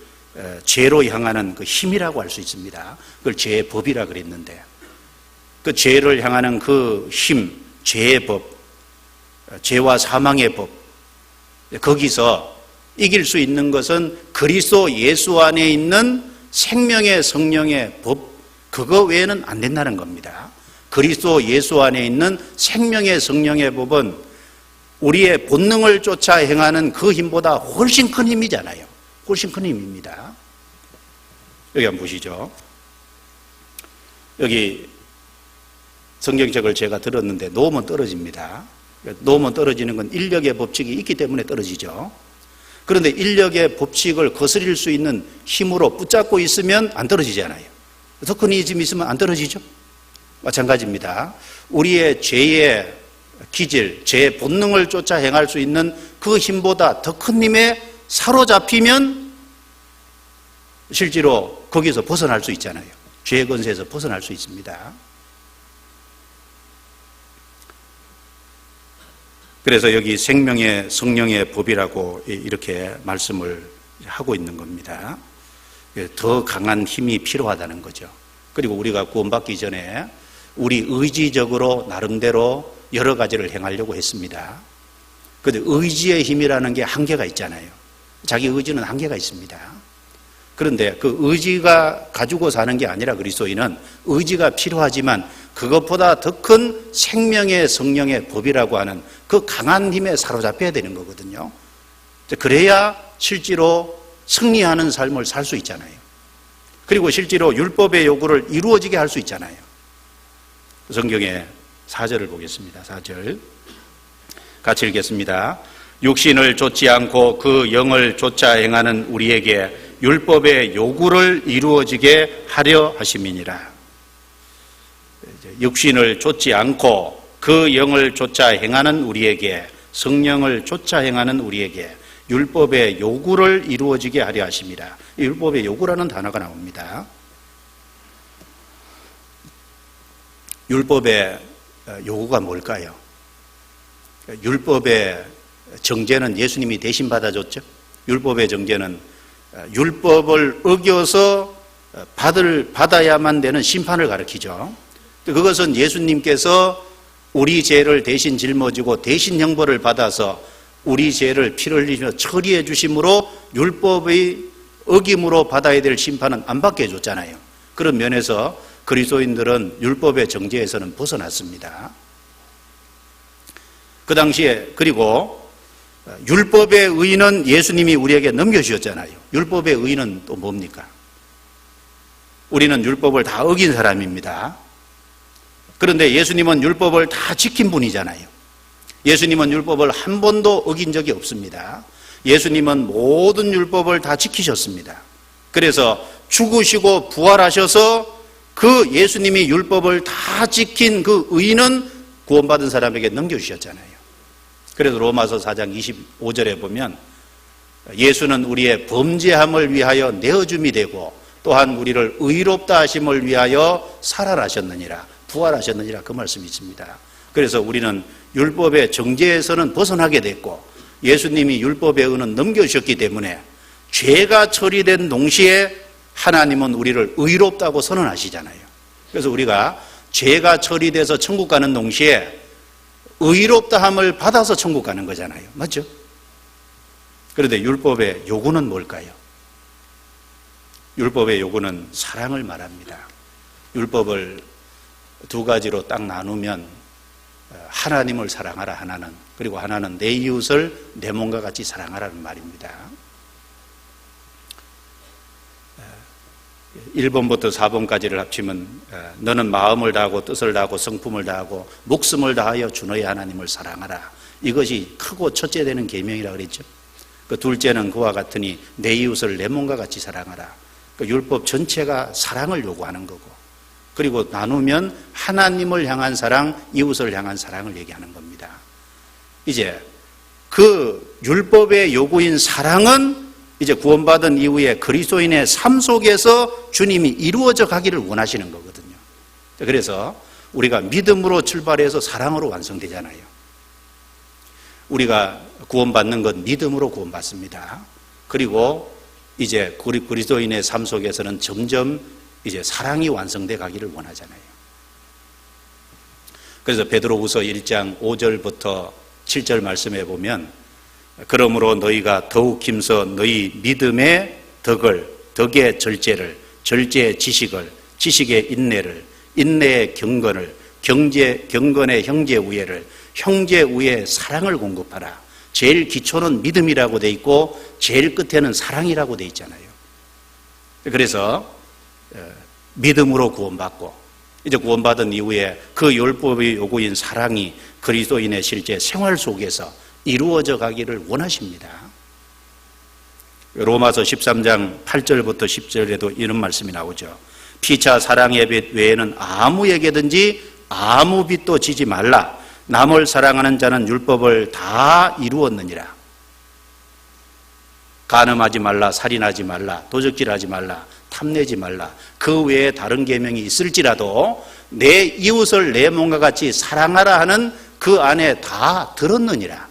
Speaker 1: 죄로 향하는 그 힘이라고 할 수 있습니다. 그걸 죄의 법이라 그랬는데 그 죄를 향하는 그 힘, 죄의 법, 죄와 사망의 법, 거기서 이길 수 있는 것은 그리스도 예수 안에 있는 생명의 성령의 법, 그거 외에는 안 된다는 겁니다. 그리스도 예수 안에 있는 생명의 성령의 법은 우리의 본능을 쫓아 행하는 그 힘보다 훨씬 큰 힘이잖아요. 훨씬 큰 힘입니다. 여기 한번 보시죠. 여기 성경책을 제가 들었는데 놓으면 떨어집니다. 놓으면 떨어지는 건 인력의 법칙이 있기 때문에 떨어지죠. 그런데 인력의 법칙을 거스릴 수 있는 힘으로 붙잡고 있으면 안 떨어지잖아요. 더 큰 힘이 있으면 안 떨어지죠. 마찬가지입니다. 우리의 죄의 기질, 죄의 본능을 쫓아 행할 수 있는 그 힘보다 더 큰 힘에 사로잡히면 실제로 거기서 벗어날 수 있잖아요. 죄의 권세에서 벗어날 수 있습니다. 그래서 여기 생명의 성령의 법이라고 이렇게 말씀을 하고 있는 겁니다. 더 강한 힘이 필요하다는 거죠. 그리고 우리가 구원받기 전에 우리 의지적으로 나름대로 여러 가지를 행하려고 했습니다. 그런데 의지의 힘이라는 게 한계가 있잖아요. 자기 의지는 한계가 있습니다. 그런데 그 의지가 가지고 사는 게 아니라 그리스도인은 의지가 필요하지만 그것보다 더 큰 생명의 성령의 법이라고 하는 그 강한 힘에 사로잡혀야 되는 거거든요. 그래야 실제로 승리하는 삶을 살 수 있잖아요. 그리고 실제로 율법의 요구를 이루어지게 할 수 있잖아요. 성경의 4절을 보겠습니다. 4절 같이 읽겠습니다. 육신을 좇지 않고 그 영을 좇아 행하는 우리에게 율법의 요구를 이루어지게 하려 하심이니라. 육신을 좇지 않고 그 영을 좇아 행하는 우리에게, 성령을 좇아 행하는 우리에게 율법의 요구를 이루어지게 하려 하심이라. 율법의 요구라는 단어가 나옵니다. 율법의 요구가 뭘까요? 율법의 정죄는 예수님이 대신 받아줬죠. 율법의 정죄는 율법을 어겨서 받아야만 되는 심판을 가리키죠. 그것은 예수님께서 우리 죄를 대신 짊어지고 대신 형벌을 받아서 우리 죄를 피를 흘리며 처리해 주심으로 율법의 어김으로 받아야 될 심판은 안 받게 해줬잖아요. 그런 면에서 그리스도인들은 율법의 정죄에서는 벗어났습니다. 그 당시에, 그리고 율법의 의는 예수님이 우리에게 넘겨주셨잖아요. 율법의 의는 또 뭡니까? 우리는 율법을 다 어긴 사람입니다. 그런데 예수님은 율법을 다 지킨 분이잖아요. 예수님은 율법을 한 번도 어긴 적이 없습니다. 예수님은 모든 율법을 다 지키셨습니다. 그래서 죽으시고 부활하셔서 그 예수님이 율법을 다 지킨 그 의는 구원받은 사람에게 넘겨주셨잖아요. 그래서 로마서 4장 25절에 보면 예수는 우리의 범죄함을 위하여 내어줌이 되고 또한 우리를 의롭다 하심을 위하여 살아나셨느니라, 부활하셨느니라, 그 말씀이 있습니다. 그래서 우리는 율법의 정죄에서는 벗어나게 됐고 예수님이 율법의 의는 넘겨주셨기 때문에 죄가 처리된 동시에 하나님은 우리를 의롭다고 선언하시잖아요. 그래서 우리가 죄가 처리돼서 천국 가는 동시에 의롭다함을 받아서 천국 가는 거잖아요. 맞죠? 그런데 율법의 요구는 뭘까요? 율법의 요구는 사랑을 말합니다. 율법을 두 가지로 딱 나누면 하나님을 사랑하라 하나는, 그리고 하나는 내 이웃을 내 몸과 같이 사랑하라는 말입니다. 1번부터 4번까지를 합치면 너는 마음을 다하고 뜻을 다하고 성품을 다하고 목숨을 다하여 주 너의 하나님을 사랑하라. 이것이 크고 첫째 되는 계명이라고 그랬죠. 그 둘째는 그와 같으니 내 이웃을 내 몸과 같이 사랑하라. 그 율법 전체가 사랑을 요구하는 거고, 그리고 나누면 하나님을 향한 사랑, 이웃을 향한 사랑을 얘기하는 겁니다. 이제 그 율법의 요구인 사랑은 이제 구원받은 이후에 그리스도인의 삶 속에서 주님이 이루어져 가기를 원하시는 거거든요. 그래서 우리가 믿음으로 출발해서 사랑으로 완성되잖아요. 우리가 구원받는 건 믿음으로 구원받습니다. 그리고 이제 그리스도인의 삶 속에서는 점점 이제 사랑이 완성돼 가기를 원하잖아요. 그래서 베드로후서 1장 5절부터 7절 말씀에 보면 그러므로 너희가 더욱 힘써 너희 믿음의 덕의 절제를, 절제의 지식을, 지식의 인내를, 인내의 경건을, 경건의 형제 우애를, 형제 우애의 사랑을 공급하라. 제일 기초는 믿음이라고 돼 있고 제일 끝에는 사랑이라고 돼 있잖아요. 그래서 믿음으로 구원받고 이제 구원받은 이후에 그 율법의 요구인 사랑이 그리스도인의 실제 생활 속에서 이루어져 가기를 원하십니다. 로마서 13장 8절부터 10절에도 이런 말씀이 나오죠. 피차 사랑의 빚 외에는 아무에게든지 아무 빚도 지지 말라. 남을 사랑하는 자는 율법을 다 이루었느니라. 간음하지 말라, 살인하지 말라, 도적질하지 말라, 탐내지 말라. 그 외에 다른 계명이 있을지라도 내 이웃을 내 몸과 같이 사랑하라 하는 그 안에 다 들었느니라.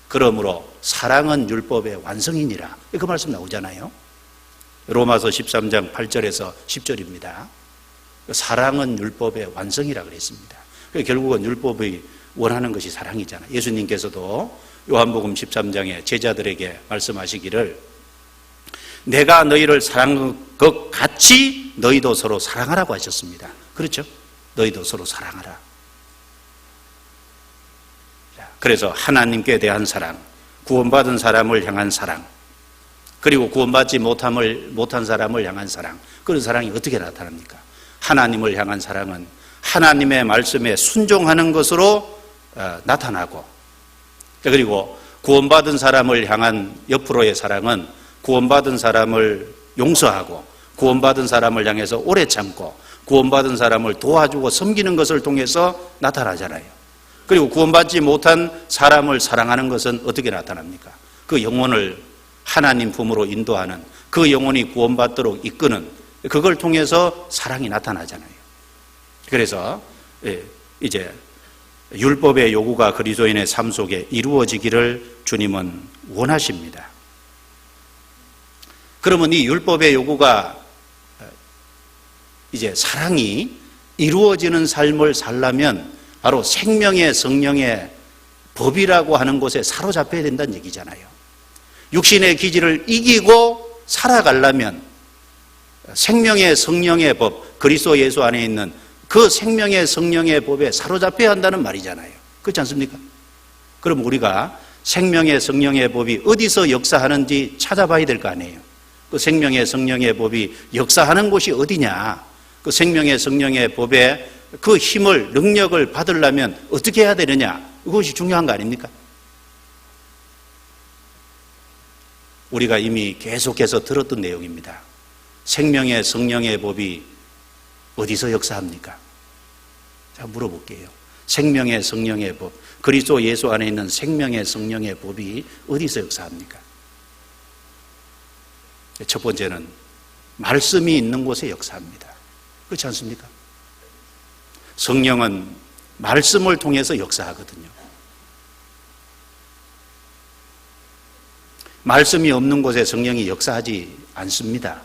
Speaker 1: 그러므로 사랑은 율법의 완성이니라. 그 말씀 나오잖아요. 로마서 13장 8절에서 10절입니다. 사랑은 율법의 완성이라 그랬습니다. 결국은 율법이 원하는 것이 사랑이잖아요. 예수님께서도 요한복음 13장에 제자들에게 말씀하시기를 내가 너희를 사랑한 것 같이 너희도 서로 사랑하라고 하셨습니다. 그렇죠? 너희도 서로 사랑하라. 그래서 하나님께 대한 사랑, 구원받은 사람을 향한 사랑, 그리고 구원받지 못한 사람을 향한 사랑, 그런 사랑이 어떻게 나타납니까? 하나님을 향한 사랑은 하나님의 말씀에 순종하는 것으로 나타나고, 그리고 구원받은 사람을 향한 옆으로의 사랑은 구원받은 사람을 용서하고 구원받은 사람을 향해서 오래 참고 구원받은 사람을 도와주고 섬기는 것을 통해서 나타나잖아요. 그리고 구원받지 못한 사람을 사랑하는 것은 어떻게 나타납니까? 그 영혼을 하나님 품으로 인도하는, 그 영혼이 구원받도록 이끄는, 그걸 통해서 사랑이 나타나잖아요. 그래서 이제 율법의 요구가 그리스도인의 삶 속에 이루어지기를 주님은 원하십니다. 그러면 이 율법의 요구가 이제 사랑이 이루어지는 삶을 살려면 바로 생명의 성령의 법이라고 하는 곳에 사로잡혀야 된다는 얘기잖아요. 육신의 기질을 이기고 살아가려면 생명의 성령의 법, 그리스도 예수 안에 있는 그 생명의 성령의 법에 사로잡혀야 한다는 말이잖아요. 그렇지 않습니까? 그럼 우리가 생명의 성령의 법이 어디서 역사하는지 찾아봐야 될 거 아니에요. 그 생명의 성령의 법이 역사하는 곳이 어디냐? 그 생명의 성령의 법에 그 힘을, 능력을 받으려면 어떻게 해야 되느냐? 그것이 중요한 거 아닙니까? 우리가 이미 계속해서 들었던 내용입니다. 생명의 성령의 법이 어디서 역사합니까? 자, 물어볼게요. 생명의 성령의 법, 그리스도 예수 안에 있는 생명의 성령의 법이 어디서 역사합니까? 첫 번째는 말씀이 있는 곳에 역사합니다. 그렇지 않습니까? 성령은 말씀을 통해서 역사하거든요. 말씀이 없는 곳에 성령이 역사하지 않습니다.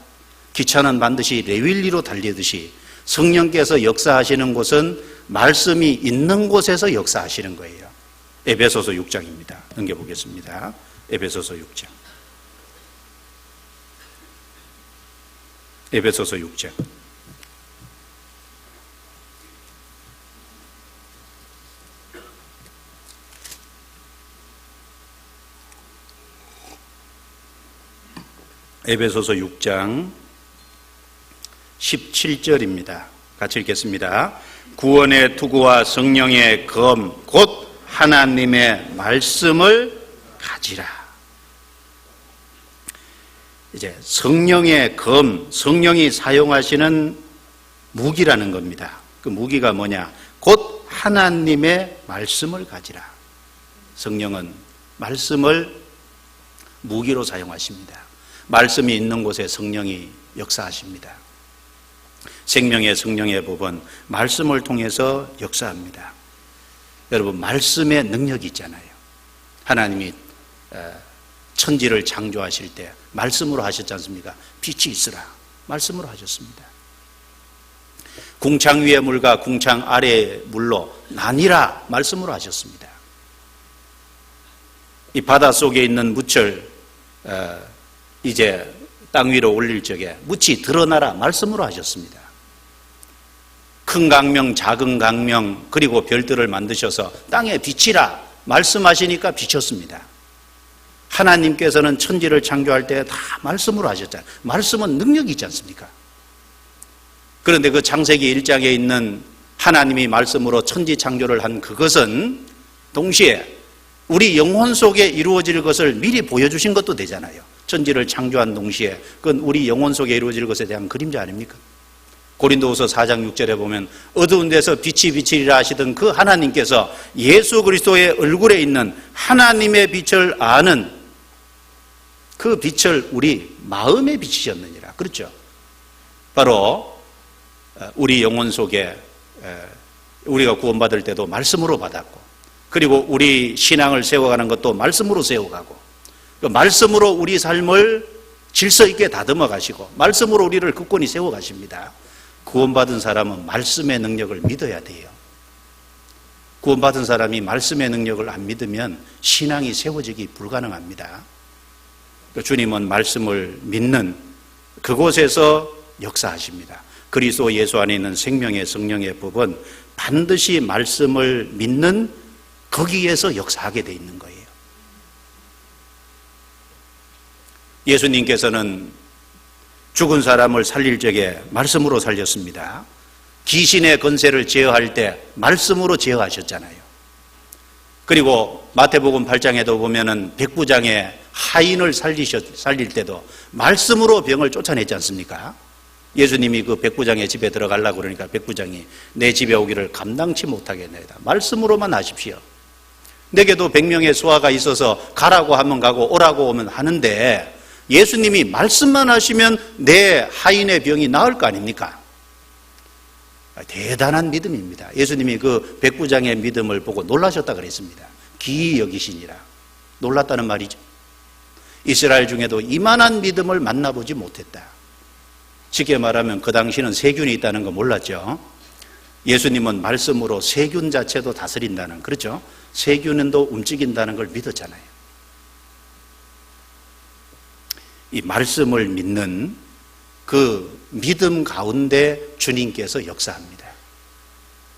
Speaker 1: 기차는 반드시 레윌리로 달리듯이 성령께서 역사하시는 곳은 말씀이 있는 곳에서 역사하시는 거예요. 에베소서 6장입니다. 넘겨보겠습니다. 에베소서 6장. 에베소서 6장. 에베소서 6장 17절입니다. 같이 읽겠습니다. 구원의 투구와 성령의 검 곧 하나님의 말씀을 가지라. 이제 성령의 검, 성령이 사용하시는 무기라는 겁니다. 그 무기가 뭐냐? 곧 하나님의 말씀을 가지라. 성령은 말씀을 무기로 사용하십니다. 말씀이 있는 곳에 성령이 역사하십니다. 생명의 성령의 법은 말씀을 통해서 역사합니다. 여러분, 말씀의 능력이 있잖아요. 하나님이 천지를 창조하실 때 말씀으로 하셨지 않습니까? 빛이 있으라 말씀으로 하셨습니다. 궁창 위의 물과 궁창 아래의 물로 나뉘라 말씀으로 하셨습니다. 이 바다 속에 있는 묻을 이제 땅 위로 올릴 적에 묻이 드러나라 말씀으로 하셨습니다. 큰 강명, 작은 강명, 그리고 별들을 만드셔서 땅에 비치라 말씀하시니까 비쳤습니다. 하나님께서는 천지를 창조할 때 다 말씀으로 하셨잖아요. 말씀은 능력이 있지 않습니까? 그런데 그 창세기 1장에 있는 하나님이 말씀으로 천지 창조를 한 그것은 동시에 우리 영혼 속에 이루어질 것을 미리 보여주신 것도 되잖아요. 천지를 창조한 동시에 그건 우리 영혼 속에 이루어질 것에 대한 그림자 아닙니까? 고린도후서 4장 6절에 보면 어두운 데서 빛이 비치리라 하시던 그 하나님께서 예수 그리스도의 얼굴에 있는 하나님의 빛을 아는 그 빛을 우리 마음에 비치셨느니라. 그렇죠? 바로 우리 영혼 속에 우리가 구원받을 때도 말씀으로 받았고, 그리고 우리 신앙을 세워가는 것도 말씀으로 세워가고, 그 말씀으로 우리 삶을 질서 있게 다듬어 가시고 말씀으로 우리를 굳건히 세워 가십니다. 구원받은 사람은 말씀의 능력을 믿어야 돼요. 구원받은 사람이 말씀의 능력을 안 믿으면 신앙이 세워지기 불가능합니다. 주님은 말씀을 믿는 그곳에서 역사하십니다. 그리스도 예수 안에 있는 생명의 성령의 법은 반드시 말씀을 믿는 거기에서 역사하게 돼 있는 거예요. 예수님께서는 죽은 사람을 살릴 적에 말씀으로 살렸습니다. 귀신의 권세를 제어할 때 말씀으로 제어하셨잖아요. 그리고 마태복음 8장에도 보면은 백부장의 하인을 살릴 때도 말씀으로 병을 쫓아냈지 않습니까? 예수님이 그 백부장의 집에 들어가려고 그러니까 백부장이 내 집에 오기를 감당치 못하겠나이다. 말씀으로만 하십시오. 내게도 100명의 수하가 있어서 가라고 하면 가고 오라고 오면 하는데 예수님이 말씀만 하시면 내 하인의 병이 나을 거 아닙니까? 대단한 믿음입니다. 예수님이 그 백부장의 믿음을 보고 놀라셨다 그랬습니다. 기이 여기시니라. 놀랐다는 말이죠. 이스라엘 중에도 이만한 믿음을 만나보지 못했다. 쉽게 말하면 그 당시는 세균이 있다는 거 몰랐죠. 예수님은 말씀으로 세균 자체도 다스린다는, 그렇죠? 세균도 움직인다는 걸 믿었잖아요. 이 말씀을 믿는 그 믿음 가운데 주님께서 역사합니다.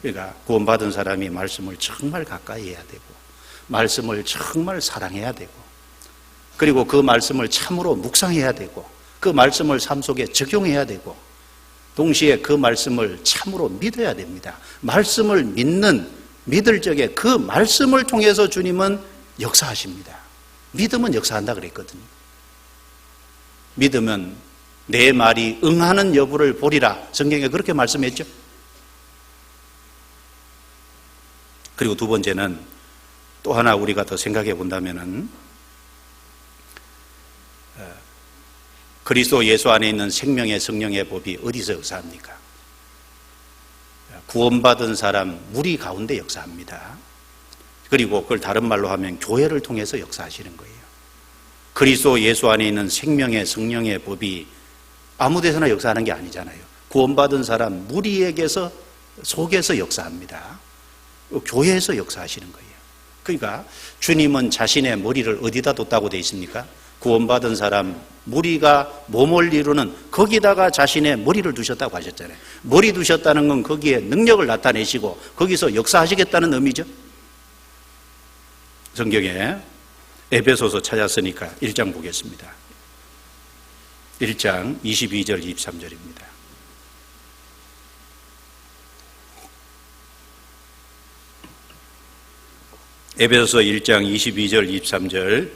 Speaker 1: 그러니까 구원받은 사람이 말씀을 정말 가까이 해야 되고 말씀을 정말 사랑해야 되고 그리고 그 말씀을 참으로 묵상해야 되고 그 말씀을 삶 속에 적용해야 되고 동시에 그 말씀을 참으로 믿어야 됩니다. 말씀을 믿을 적에 그 말씀을 통해서 주님은 역사하십니다. 믿음은 역사한다 그랬거든요. 믿으면 내 말이 응하는 여부를 보리라. 성경에 그렇게 말씀했죠. 그리고 두 번째는 또 하나 우리가 더 생각해 본다면은 그리스도 예수 안에 있는 생명의 성령의 법이 어디서 역사합니까? 구원받은 사람 무리 가운데 역사합니다. 그리고 그걸 다른 말로 하면 교회를 통해서 역사하시는 거예요. 그리스도 예수 안에 있는 생명의 성령의 법이 아무 데서나 역사하는 게 아니잖아요. 구원받은 사람 무리에게서 속에서 역사합니다. 교회에서 역사하시는 거예요. 그러니까 주님은 자신의 머리를 어디다 뒀다고 되어 있습니까? 구원받은 사람 무리가 몸을 이루는 거기다가 자신의 머리를 두셨다고 하셨잖아요. 머리 두셨다는 건 거기에 능력을 나타내시고 거기서 역사하시겠다는 의미죠. 성경에 에베소서 찾았으니까 1장 보겠습니다. 1장 22절 23절입니다. 에베소서 1장 22절 23절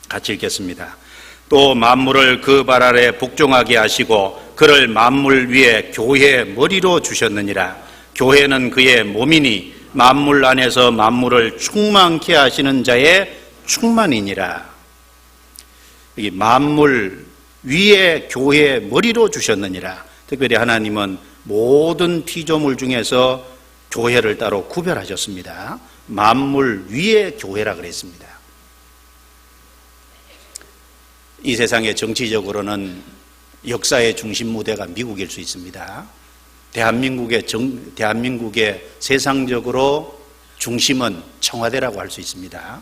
Speaker 1: 같이 읽겠습니다. 또 만물을 그 발 아래 복종하게 하시고 그를 만물 위에 교회의 머리로 주셨느니라. 교회는 그의 몸이니 만물 안에서 만물을 충만케 하시는 자의 충만이니라. 이 만물 위에 교회의 머리로 주셨느니라. 특별히 하나님은 모든 피조물 중에서 교회를 따로 구별하셨습니다. 만물 위에 교회라 그랬습니다. 이 세상의 정치적으로는 역사의 중심 무대가 미국일 수 있습니다. 대한민국의 세상적으로 중심은 청와대라고 할 수 있습니다.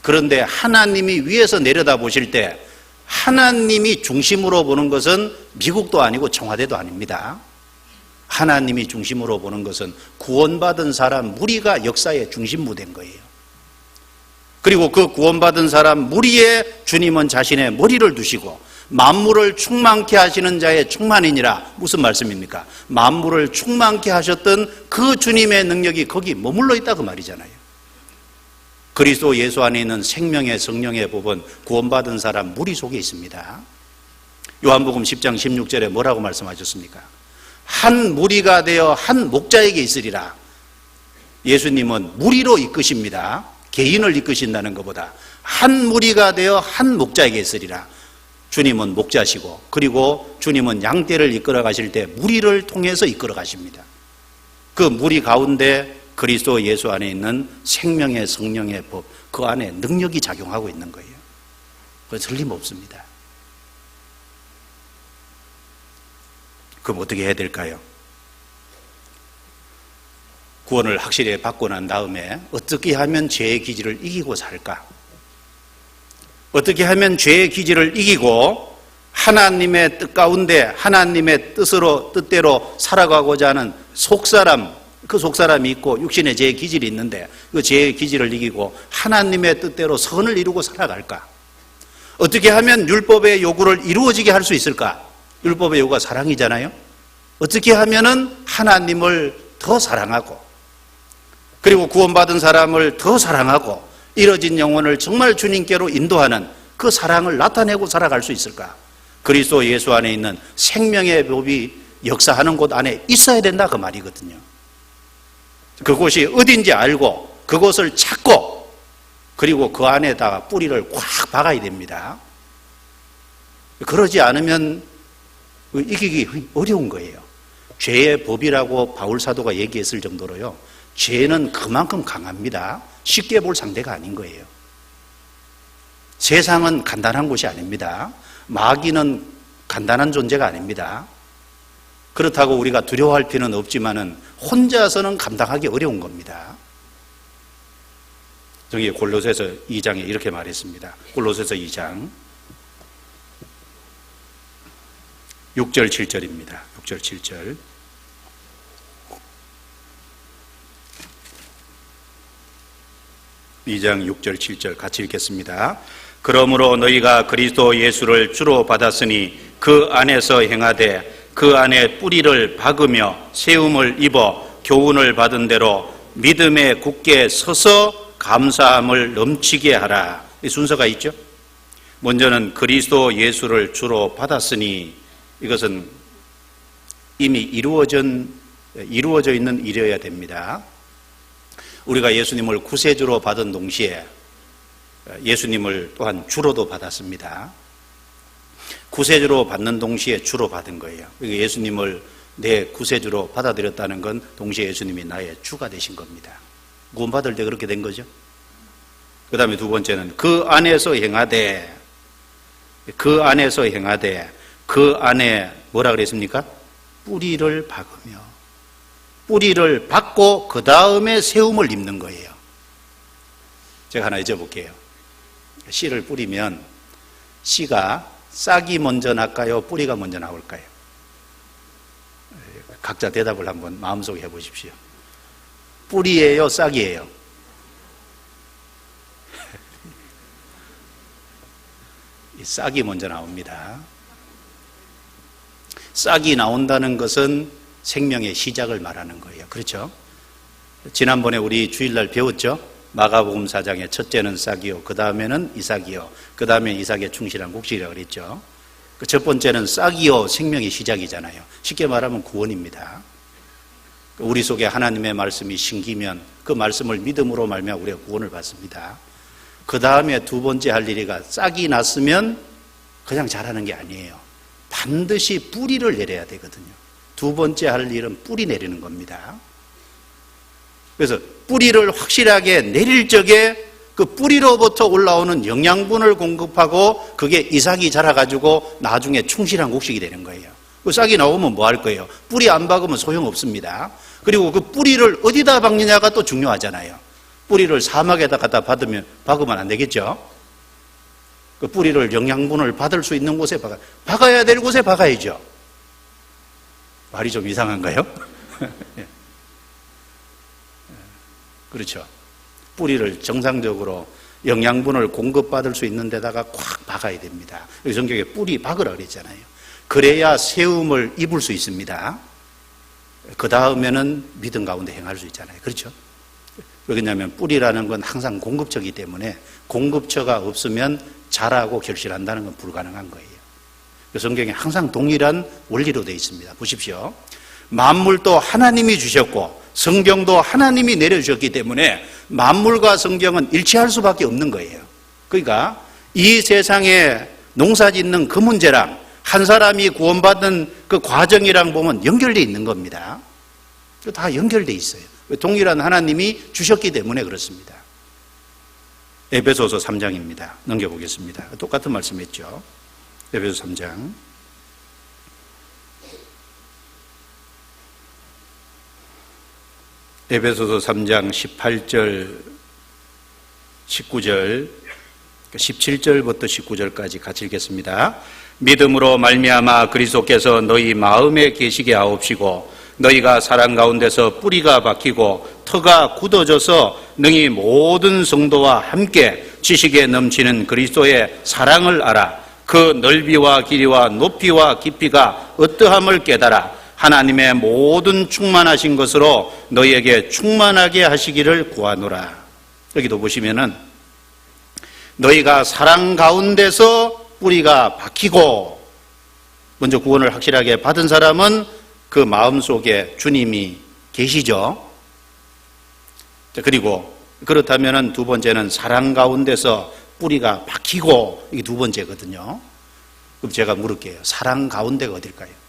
Speaker 1: 그런데 하나님이 위에서 내려다 보실 때 하나님이 중심으로 보는 것은 미국도 아니고 청와대도 아닙니다. 하나님이 중심으로 보는 것은 구원받은 사람 무리가 역사의 중심 무대인 거예요. 그리고 그 구원받은 사람 무리에 주님은 자신의 머리를 두시고 만물을 충만케 하시는 자의 충만이니라. 무슨 말씀입니까? 만물을 충만케 하셨던 그 주님의 능력이 거기 머물러 있다 그 말이잖아요. 그리스도 예수 안에 있는 생명의 성령의 법은 구원받은 사람 무리 속에 있습니다. 요한복음 10장 16절에 뭐라고 말씀하셨습니까? 한 무리가 되어 한 목자에게 있으리라. 예수님은 무리로 이끄십니다. 개인을 이끄신다는 것보다 한 무리가 되어 한 목자에게 있으리라. 주님은 목자시고, 그리고 주님은 양떼를 이끌어 가실 때 무리를 통해서 이끌어 가십니다. 그 무리 가운데 그리스도 예수 안에 있는 생명의 성령의 법, 그 안에 능력이 작용하고 있는 거예요. 그건 틀림없습니다. 그럼 어떻게 해야 될까요? 구원을 확실히 받고 난 다음에 어떻게 하면 죄의 기질을 이기고 살까? 어떻게 하면 죄의 기질을 이기고 하나님의 뜻 가운데 하나님의 뜻대로 살아가고자 하는 속사람, 그 속사람이 있고 육신의 죄의 기질이 있는데 그 죄의 기질을 이기고 하나님의 뜻대로 선을 이루고 살아갈까? 어떻게 하면 율법의 요구를 이루어지게 할 수 있을까? 율법의 요구가 사랑이잖아요. 어떻게 하면은 하나님을 더 사랑하고, 그리고 구원받은 사람을 더 사랑하고 잃어진 영혼을 정말 주님께로 인도하는 그 사랑을 나타내고 살아갈 수 있을까? 그리스도 예수 안에 있는 생명의 법이 역사하는 곳 안에 있어야 된다 그 말이거든요. 그곳이 어딘지 알고 그곳을 찾고, 그리고 그 안에다가 뿌리를 꽉 박아야 됩니다. 그러지 않으면 이기기 어려운 거예요. 죄의 법이라고 바울 사도가 얘기했을 정도로요, 죄는 그만큼 강합니다. 쉽게 볼 상대가 아닌 거예요. 세상은 간단한 곳이 아닙니다. 마귀는 간단한 존재가 아닙니다. 그렇다고 우리가 두려워할 필요는 없지만은 혼자서는 감당하기 어려운 겁니다. 저기 골로새서 2장에 이렇게 말했습니다. 골로새서 2장 6절 7절입니다. 6절 7절. 이 장 6절 7절 같이 읽겠습니다. 그러므로 너희가 그리스도 예수를 주로 받았으니 그 안에서 행하되 그 안에 뿌리를 박으며 세움을 입어 교훈을 받은 대로 믿음에 굳게 서서 감사함을 넘치게 하라. 이 순서가 있죠. 먼저는 그리스도 예수를 주로 받았으니, 이것은 이미 이루어져 있는 일이어야 됩니다. 우리가 예수님을 구세주로 받은 동시에 예수님을 또한 주로도 받았습니다. 구세주로 받는 동시에 주로 받은 거예요. 예수님을 내 구세주로 받아들였다는 건 동시에 예수님이 나의 주가 되신 겁니다. 구원받을 때 그렇게 된 거죠. 그 다음에 두 번째는 그 안에서 행하되, 그 안에 뭐라 그랬습니까? 뿌리를 박으며, 뿌리를 박고 그 다음에 세움을 입는 거예요. 제가 하나 여쭤볼게요. 씨를 뿌리면 씨가 싹이 먼저 날까요? 뿌리가 먼저 나올까요? 각자 대답을 한번 마음속에 해보십시오. 뿌리예요? 싹이에요? 싹이 먼저 나옵니다. 싹이 나온다는 것은 생명의 시작을 말하는 거예요. 그렇죠? 지난번에 우리 주일날 배웠죠? 마가복음 4장의 첫째는 싹이요, 그 다음에는 이삭이요, 그 다음에 이삭의 충실한 곡식이라고 그랬죠. 그 첫 번째는 싹이요, 생명의 시작이잖아요. 쉽게 말하면 구원입니다. 우리 속에 하나님의 말씀이 심기면 그 말씀을 믿음으로 말미암아 우리가 구원을 받습니다. 그 다음에 두 번째 할 일이가, 싹이 났으면 그냥 자라는 게 아니에요. 반드시 뿌리를 내려야 되거든요. 두 번째 할 일은 뿌리 내리는 겁니다. 그래서 뿌리를 확실하게 내릴 적에 그 뿌리로부터 올라오는 영양분을 공급하고 그게 이삭이 자라가지고 나중에 충실한 곡식이 되는 거예요. 그 싹이 나오면 뭐 할 거예요? 뿌리 안 박으면 소용없습니다. 그리고 그 뿌리를 어디다 박느냐가 또 중요하잖아요. 뿌리를 사막에다 갖다 박으면 안 되겠죠? 그 뿌리를 영양분을 받을 수 있는 곳에 박아야 될 곳에 박아야죠. 말이 좀 이상한가요? 그렇죠. 뿌리를 정상적으로 영양분을 공급받을 수 있는 데다가 꽉 박아야 됩니다. 여기 성경에 뿌리 박으라 그랬잖아요. 그래야 세움을 입을 수 있습니다. 그 다음에는 믿음 가운데 행할 수 있잖아요. 그렇죠? 왜냐하면 뿌리라는 건 항상 공급처이기 때문에 공급처가 없으면 자라고 결실한다는 건 불가능한 거예요. 성경에 항상 동일한 원리로 되어 있습니다. 보십시오. 만물도 하나님이 주셨고 성경도 하나님이 내려주셨기 때문에 만물과 성경은 일치할 수밖에 없는 거예요. 그러니까 이 세상에 농사짓는 그 문제랑 한 사람이 구원받는 그 과정이랑 보면 연결되어 있는 겁니다. 다 연결되어 있어요. 동일한 하나님이 주셨기 때문에 그렇습니다. 에베소서 3장입니다. 넘겨보겠습니다. 똑같은 말씀했죠. 에베소 3장. 에베소서 3장 18절, 19절, 17절부터 19절까지 같이 읽겠습니다. 믿음으로 말미암아 그리스도께서 너희 마음에 계시게 하옵시고 너희가 사랑 가운데서 뿌리가 박히고 터가 굳어져서 능히 모든 성도와 함께 지식에 넘치는 그리스도의 사랑을 알아 그 넓이와 길이와 높이와 깊이가 어떠함을 깨달아 하나님의 모든 충만하신 것으로 너희에게 충만하게 하시기를 구하노라. 여기도 보시면은 너희가 사랑 가운데서 뿌리가 박히고, 먼저 구원을 확실하게 받은 사람은 그 마음속에 주님이 계시죠. 그리고 그렇다면은 두 번째는 사랑 가운데서 뿌리가 박히고, 이게 두 번째거든요. 그럼 제가 물을게요. 사랑 가운데가 어딜까요?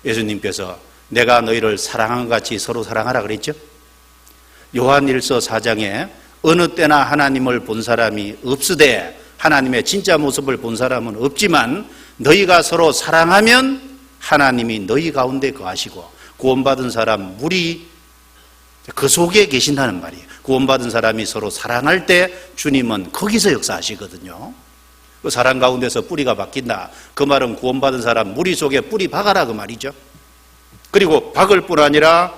Speaker 1: 예수님께서 내가 너희를 사랑한 것 같이 서로 사랑하라 그랬죠? 요한일서 4장에 어느 때나 하나님을 본 사람이 없으되 하나님의 진짜 모습을 본 사람은 없지만 너희가 서로 사랑하면 하나님이 너희 가운데 거하시고 구원받은 사람 물이 그 속에 계신다는 말이에요. 구원받은 사람이 서로 사랑할 때 주님은 거기서 역사하시거든요. 그 사랑 가운데서 뿌리가 박힌다. 그 말은 구원받은 사람 무리 속에 뿌리 박아라 그 말이죠. 그리고 박을 뿐 아니라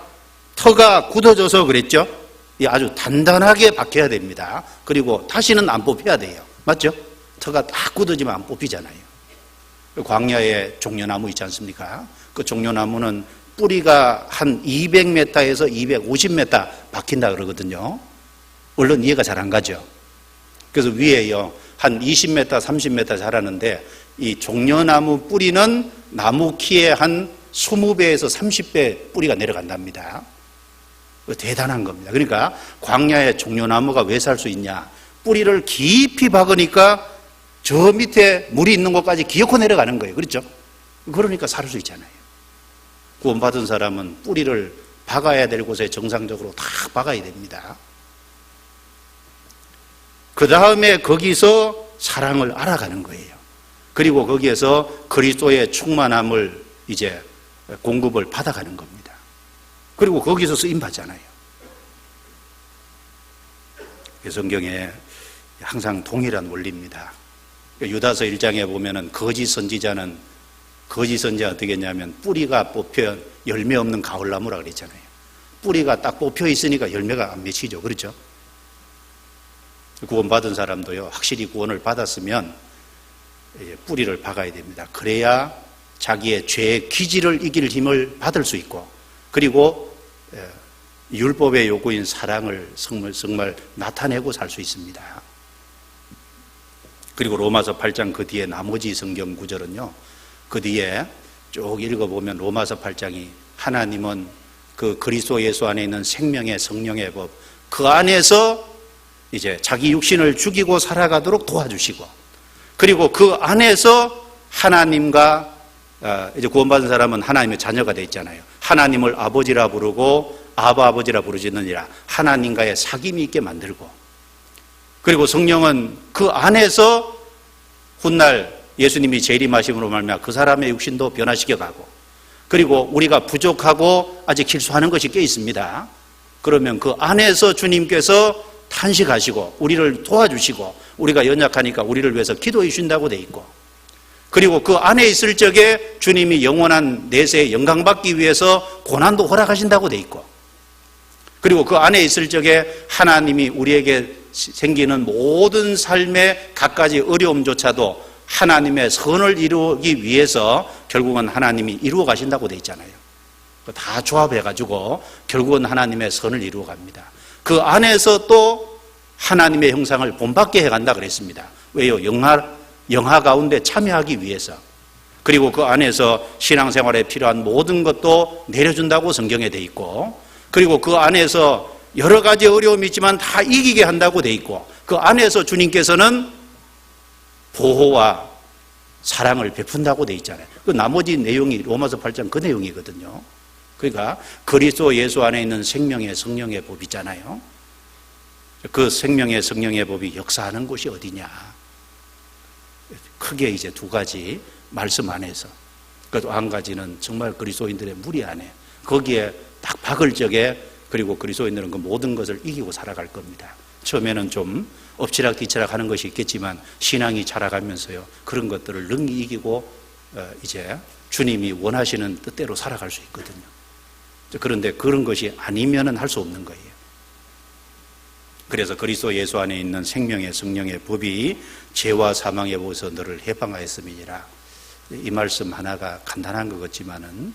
Speaker 1: 터가 굳어져서 그랬죠. 아주 단단하게 박혀야 됩니다. 그리고 다시는 안 뽑혀야 돼요. 맞죠? 터가 딱 굳어지면 안 뽑히잖아요. 광야에 종려나무 있지 않습니까? 그 종려나무는 뿌리가 한 200m에서 250m 박힌다 그러거든요. 물론 이해가 잘 안 가죠. 그래서 위에요 한 20m, 30m 자라는데 이 종려나무 뿌리는 나무 키의 한 20배에서 30배 뿌리가 내려간답니다. 대단한 겁니다. 그러니까 광야에 종려나무가 왜 살 수 있냐? 뿌리를 깊이 박으니까 저 밑에 물이 있는 곳까지 기어코 내려가는 거예요. 그렇죠? 그러니까 살 수 있잖아요. 구원받은 사람은 뿌리를 박아야 될 곳에 정상적으로 다 박아야 됩니다. 그 다음에 거기서 사랑을 알아가는 거예요. 그리고 거기에서 그리스도의 충만함을 이제 공급을 받아가는 겁니다. 그리고 거기서 쓰임받잖아요. 성경에 항상 동일한 원리입니다. 유다서 1장에 보면은 거짓 선지자는 어떻게 했냐면 뿌리가 뽑혀 열매 없는 가을나무라 그랬잖아요. 뿌리가 딱 뽑혀 있으니까 열매가 안 맺히죠. 그렇죠? 구원받은 사람도요, 확실히 구원을 받았으면 뿌리를 박아야 됩니다. 그래야 자기의 죄의 기질을 이길 힘을 받을 수 있고, 그리고 율법의 요구인 사랑을 정말 나타내고 살 수 있습니다. 그리고 로마서 8장 그 뒤에 나머지 성경 구절은요, 그 뒤에 쭉 읽어보면 로마서 8장이 하나님은 그 그리스도 예수 안에 있는 생명의 성령의 법, 그 안에서 이제 자기 육신을 죽이고 살아가도록 도와주시고, 그리고 그 안에서 하나님과 이제 구원받은 사람은 하나님의 자녀가 되어 있잖아요. 하나님을 아버지라 부르고 아버지라 부르지느니라. 하나님과의 사귐이 있게 만들고, 그리고 성령은 그 안에서 훗날 예수님이 재림하심으로 말미암아 그 사람의 육신도 변화시켜가고, 그리고 우리가 부족하고 아직 실수하는 것이 꽤 있습니다. 그러면 그 안에서 주님께서 탄식하시고 우리를 도와주시고, 우리가 연약하니까 우리를 위해서 기도해 주신다고 돼 있고, 그리고 그 안에 있을 적에 주님이 영원한 내세에 영광받기 위해서 고난도 허락하신다고 돼 있고, 그리고 그 안에 있을 적에 하나님이 우리에게 생기는 모든 삶의 갖가지 어려움조차도 하나님의 선을 이루기 위해서 결국은 하나님이 이루어 가신다고 돼 있잖아요. 다 조합해가지고 결국은 하나님의 선을 이루어 갑니다. 그 안에서 또 하나님의 형상을 본받게 해간다 그랬습니다. 왜요? 영화 가운데 참여하기 위해서. 그리고 그 안에서 신앙생활에 필요한 모든 것도 내려준다고 성경에 돼 있고, 그리고 그 안에서 여러 가지 어려움이 있지만 다 이기게 한다고 돼 있고, 그 안에서 주님께서는 보호와 사랑을 베푼다고 돼 있잖아요. 그 나머지 내용이 로마서 8장 그 내용이거든요. 그러니까 그리스도 예수 안에 있는 생명의 성령의 법이 있잖아요. 그 생명의 성령의 법이 역사하는 곳이 어디냐? 크게 이제 두 가지 말씀 안에서. 그 한 가지는 정말 그리스도인들의 무리 안에, 거기에 딱 박을 적에, 그리고 그리스도인들은 그 모든 것을 이기고 살아갈 겁니다. 처음에는 좀 엎치락뒤치락 하는 것이 있겠지만 신앙이 자라가면서요, 그런 것들을 능히 이기고 이제 주님이 원하시는 뜻대로 살아갈 수 있거든요. 그런데 그런 것이 아니면은 할 수 없는 거예요. 그래서 그리스도 예수 안에 있는 생명의 성령의 법이 죄와 사망의 법에서 너를 해방하였음이니라. 이 말씀 하나가 간단한 것 같지만은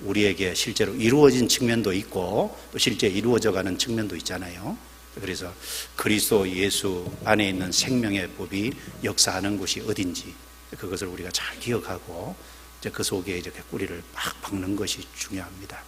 Speaker 1: 우리에게 실제로 이루어진 측면도 있고 또 실제 이루어져가는 측면도 있잖아요. 그래서 그리스도 예수 안에 있는 생명의 법이 역사하는 곳이 어딘지 그것을 우리가 잘 기억하고 이제 그 속에 이렇게 뿌리를 막 박는 것이 중요합니다.